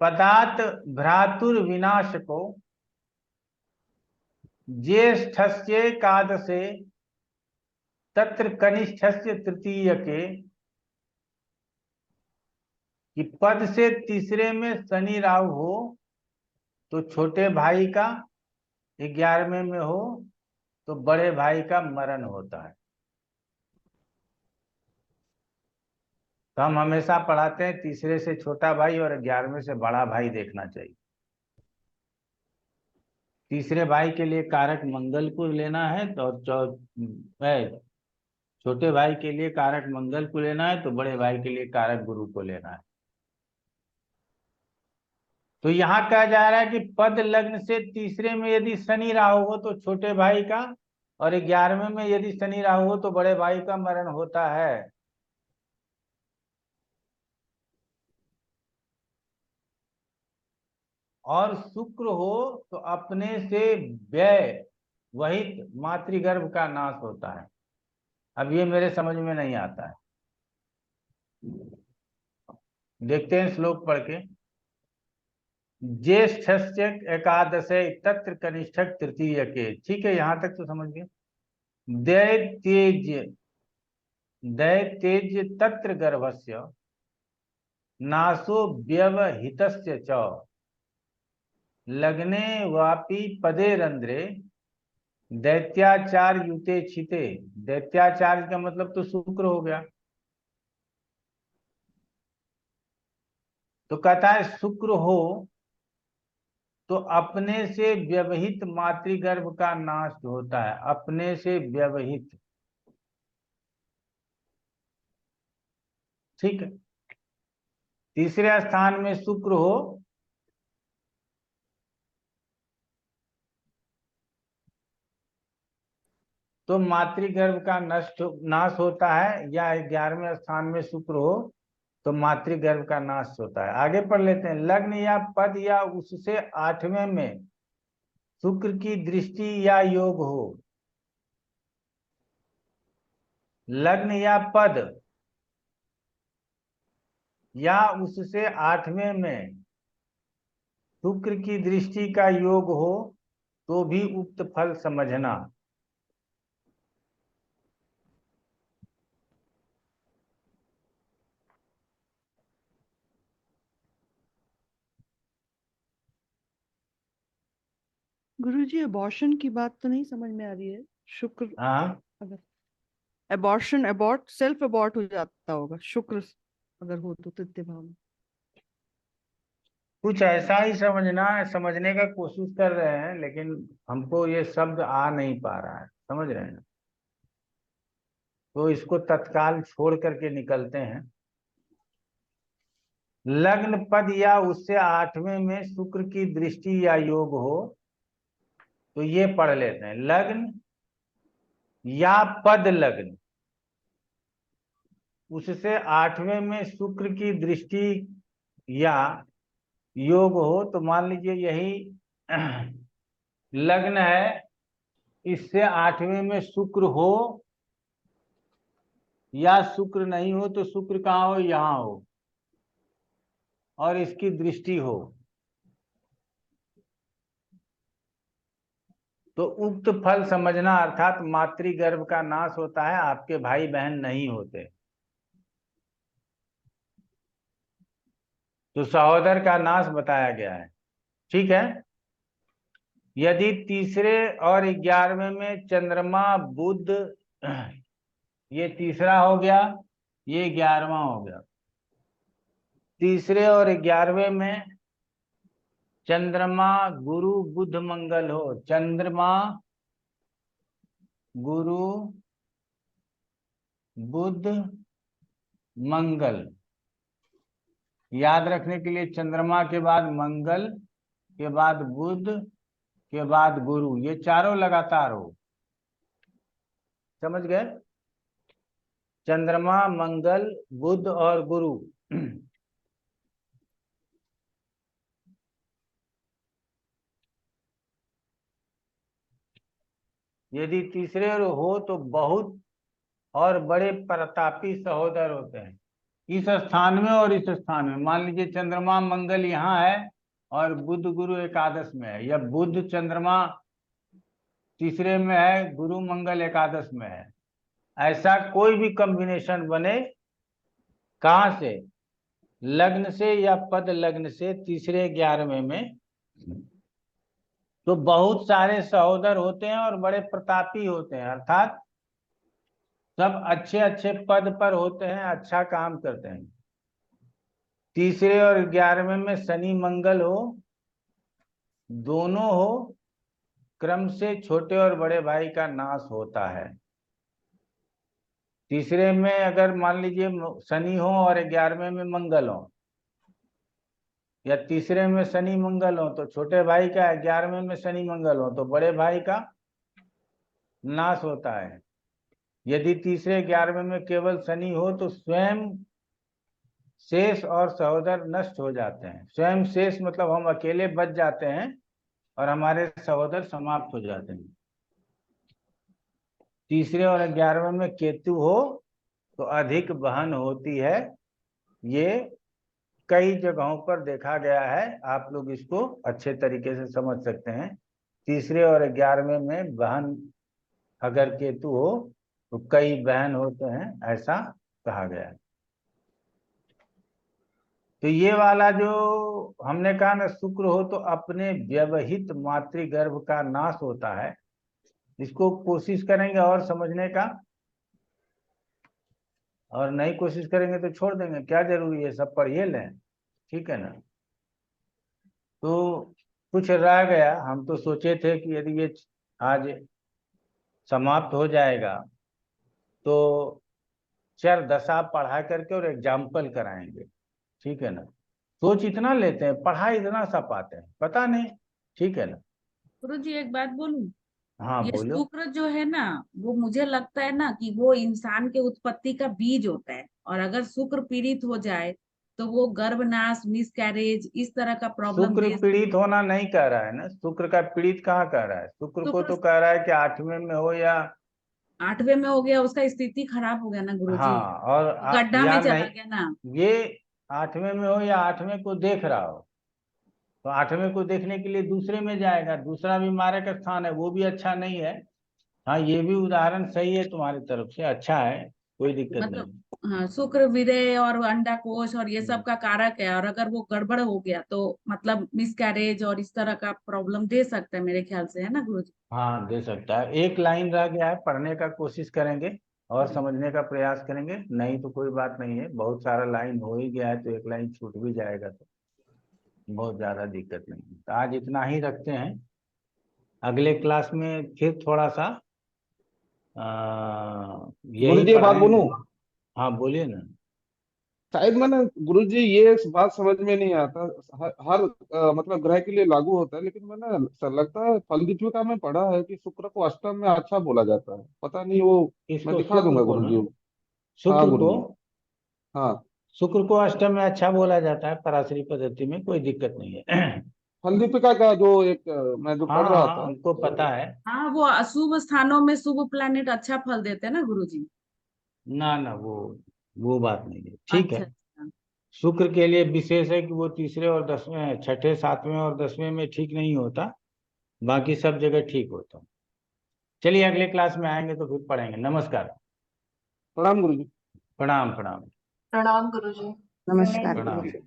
पदात भ्रातुर विनाश को ज्येष्ठस्येकादशे तत्र कनिष्ठस्य तृतीय के, कि पद से तीसरे में शनि राहु हो तो छोटे भाई का, 11वें में हो तो बड़े भाई का मरण होता है। तो हम हमेशा पढ़ाते हैं तीसरे से छोटा भाई और 11वें से बड़ा भाई देखना चाहिए। तीसरे भाई के लिए कारक मंगल को लेना है तो छोटे भाई के लिए कारक मंगल को लेना है, तो बड़े भाई के लिए कारक गुरु को लेना है। तो यहाँ कहा जा रहा है कि पद लग्न से तीसरे में यदि शनि राहु हो तो छोटे भाई का, और 11वें में यदि शनि राहु हो तो बड़े भाई का मरण होता है। और शुक्र हो तो अपने से व्यय वहित मातृगर्भ का नाश होता है। अब ये मेरे समझ में नहीं आता है, देखते हैं श्लोक पढ़ के। ज्येष्ठस्य एकादशे तत्र कनिष्ठक तृतीय के, ठीक है, यहां तक तो समझ गए। दैत्येज्य तत्र गर्भस्य नाशो व्यवहितस्य च लग्ने वापि पदे रंध्रे दैत्याचार युते छिते। दैत्याचार का मतलब तो शुक्र हो गया। तो कहता है शुक्र हो तो अपने से व्यवहित मातृगर्भ का नाश होता है। अपने से व्यवहित, ठीक है। तीसरे स्थान में शुक्र हो तो मातृगर्भ का नाश होता है, या 11वें स्थान में शुक्र हो तो मातृगर्भ का नाश होता है। आगे पढ़ लेते हैं। लग्न या पद या उससे 8वें में शुक्र की दृष्टि या योग हो। लग्न या पद या उससे 8वें में शुक्र की दृष्टि का योग हो तो भी उक्त फल समझना। गुरुजी अबॉर्शन की बात तो नहीं समझ में आ रही है। शुक्र हाँ, अगर अबॉर्शन अबॉर्ट सेल्फ अबॉर्ट हो जाता होगा शुक्र अगर हो तो तृतीय भाव में। कुछ ऐसा ही समझने का कोशिश कर रहे हैं, लेकिन हमको ये शब्द आ नहीं पा रहा है, समझ रहे हैं। तो इसको तत्काल छोड़ करके निकलते हैं। लग्न पद या उससे 8वें में शुक्र की दृष्टि या योग हो तो ये पढ़ लेते हैं। लग्न या पद लग्न उससे 8वें में शुक्र की दृष्टि या योग हो तो मान लीजिए यही लग्न है, इससे 8वें में शुक्र हो या शुक्र नहीं हो तो शुक्र कहाँ हो, यहाँ हो, और इसकी दृष्टि हो तो उक्त फल समझना, अर्थात मातृगर्भ का नाश होता है, आपके भाई बहन नहीं होते। तो सहोदर का नाश बताया गया है, ठीक है। यदि तीसरे और 11वें में चंद्रमा बुध, ये तीसरा हो गया, ये 11वां हो गया। तीसरे और 11वें में चंद्रमा गुरु बुध मंगल हो, चंद्रमा गुरु बुध मंगल, याद रखने के लिए चंद्रमा के बाद मंगल के बाद बुध के बाद गुरु, ये चारों लगातार हो, समझ गए। चंद्रमा मंगल बुध और गुरु। यदि तीसरे हो तो बहुत और बड़े प्रतापी सहोदर होते हैं। इस स्थान में और इस स्थान में, मान लीजिए चंद्रमा मंगल यहाँ है और बुध गुरु एकादश में है, या बुध चंद्रमा तीसरे में है, गुरु मंगल एकादश में है, ऐसा कोई भी कॉम्बिनेशन बने, कहाँ से, लग्न से या पद लग्न से तीसरे 11वें में, तो बहुत सारे सहोदर होते हैं और बड़े प्रतापी होते हैं, अर्थात सब अच्छे अच्छे पद पर होते हैं, अच्छा काम करते हैं। तीसरे और 11वें में शनि मंगल हो, दोनों हो, क्रम से छोटे और बड़े भाई का नाश होता है। तीसरे में अगर मान लीजिए शनि हो और 11वें में मंगल हो, या तीसरे में शनि मंगल हो तो छोटे भाई का, 11वें में शनि मंगल हो तो बड़े भाई का नाश होता है। यदि तीसरे 11वें में केवल शनि हो तो स्वयं शेष और सहोदर नष्ट हो जाते हैं। स्वयं शेष मतलब हम अकेले बच जाते हैं और हमारे सहोदर समाप्त हो जाते हैं। तीसरे और 11वें में केतु हो तो अधिक बहन होती है। ये कई जगहों पर देखा गया है, आप लोग इसको अच्छे तरीके से समझ सकते हैं। तीसरे और 11वें में बहन अगर केतु हो तो कई बहन होते हैं, ऐसा कहा गया है। तो ये वाला जो हमने कहा ना, शुक्र हो तो अपने व्यवहित मातृगर्भ का नाश होता है। इसको कोशिश करेंगे और समझने का, और नहीं कोशिश करेंगे तो छोड़ देंगे, क्या जरूरी है, सब पढ़िए लें, ठीक है ना। तो कुछ रह गया, हम तो सोचे थे कि यदि ये आज समाप्त हो जाएगा तो चर दशा पढ़ा करके और एग्जाम्पल कराएंगे, ठीक है ना। सोच इतना लेते हैं, पढ़ा इतना सा पाते हैं, पता नहीं, ठीक है ना। गुरुजी एक बात बोलूं, हाँ ये बोलो। शुक्र जो है ना, वो मुझे लगता है ना कि वो इंसान के उत्पत्ति का बीज होता है, और अगर शुक्र पीड़ित हो जाए तो वो गर्भनाश, मिसकैरेज, इस तरह का प्रॉब्लम शुक्र पीड़ित होना नहीं कह रहा है ना, शुक्र का पीड़ित कहाँ कह रहा है, शुक्र को तो कह रहा है कि 8वें में हो या 8वें में हो गया, उसका स्थिति खराब हो गया ना गुरुजी, हाँ, और गड्ढा या में चला नहीं, गया ना। ये 8वें में हो या 8वें को देख रहा हो, तो 8वें को देखने के लिए दूसरे में जाएगा, दूसरा भी मारक स्थान है, वो भी अच्छा नहीं है। हाँ, ये भी उदाहरण सही है तुम्हारी तरफ से, अच्छा है, कोई दिक्कत नहीं। मतलब हाँ, शुक्र विदय और अंडाकोश और ये सब का कारक है, और अगर वो गड़बड़ हो गया तो मतलब मिसकैरेज और इस तरह का प्रॉब्लम दे सकता है मेरे ख्याल से, है ना गुरुजी। हाँ दे सकता है। एक लाइन रह गया है, पढ़ने का कोशिश करेंगे और समझने का प्रयास करेंगे, नहीं तो कोई बात नहीं है, बहुत सारा लाइन हो ही गया है, तो एक लाइन छूट भी जाएगा तो बहुत ज्यादा दिक्कत नहीं है। तो आज इतना ही रखते हैं, अगले क्लास में फिर थोड़ा सा यही गुरुजी एक बात पढ़ाएंगे। बोलूं, हाँ बोलिए ना। शायद मैंने, गुरुजी ये बात समझ में नहीं आता, हर मतलब ग्रह के लिए लागू होता है, लेकिन मैंने सर लगता है फल दीपिका में पढ़ा है कि शुक्र को अष्टम में अच्छा बोला जाता है, पता नहीं वो, मैं इसको दिखा दूंगा शुक्र को ना, गुरुजी। हाँ शुक्र को, गुरुजी। हाँ, शुक्र को अष्टम में अच्छा बोला जाता है पराशरी पद्धति में, कोई दिक्कत नहीं है। फल दीपिका का जो एक मैं जो हाँ पढ़ रहा हाँ था, हमको पता है। हाँ, वो अशुभ स्थानों में शुभ प्लैनेट अच्छा फल देते हैं ना गुरुजी। ना ना, वो बात नहीं है, ठीक है। अच्छा अच्छा। शुक्र के लिए विशेष है कि वो तीसरे और 10वें, छठे, 7वें और 10वें में ठीक नहीं होता, बाकी सब जगह ठीक होता। चलिए अगले क्लास में आएंगे तो फिर पढ़ेंगे। नमस्कार। प्रणाम गुरुजी। प्रणाम प्रणाम प्रणाम गुरुजी। नमस्कार प्रणाम। गुरुजी।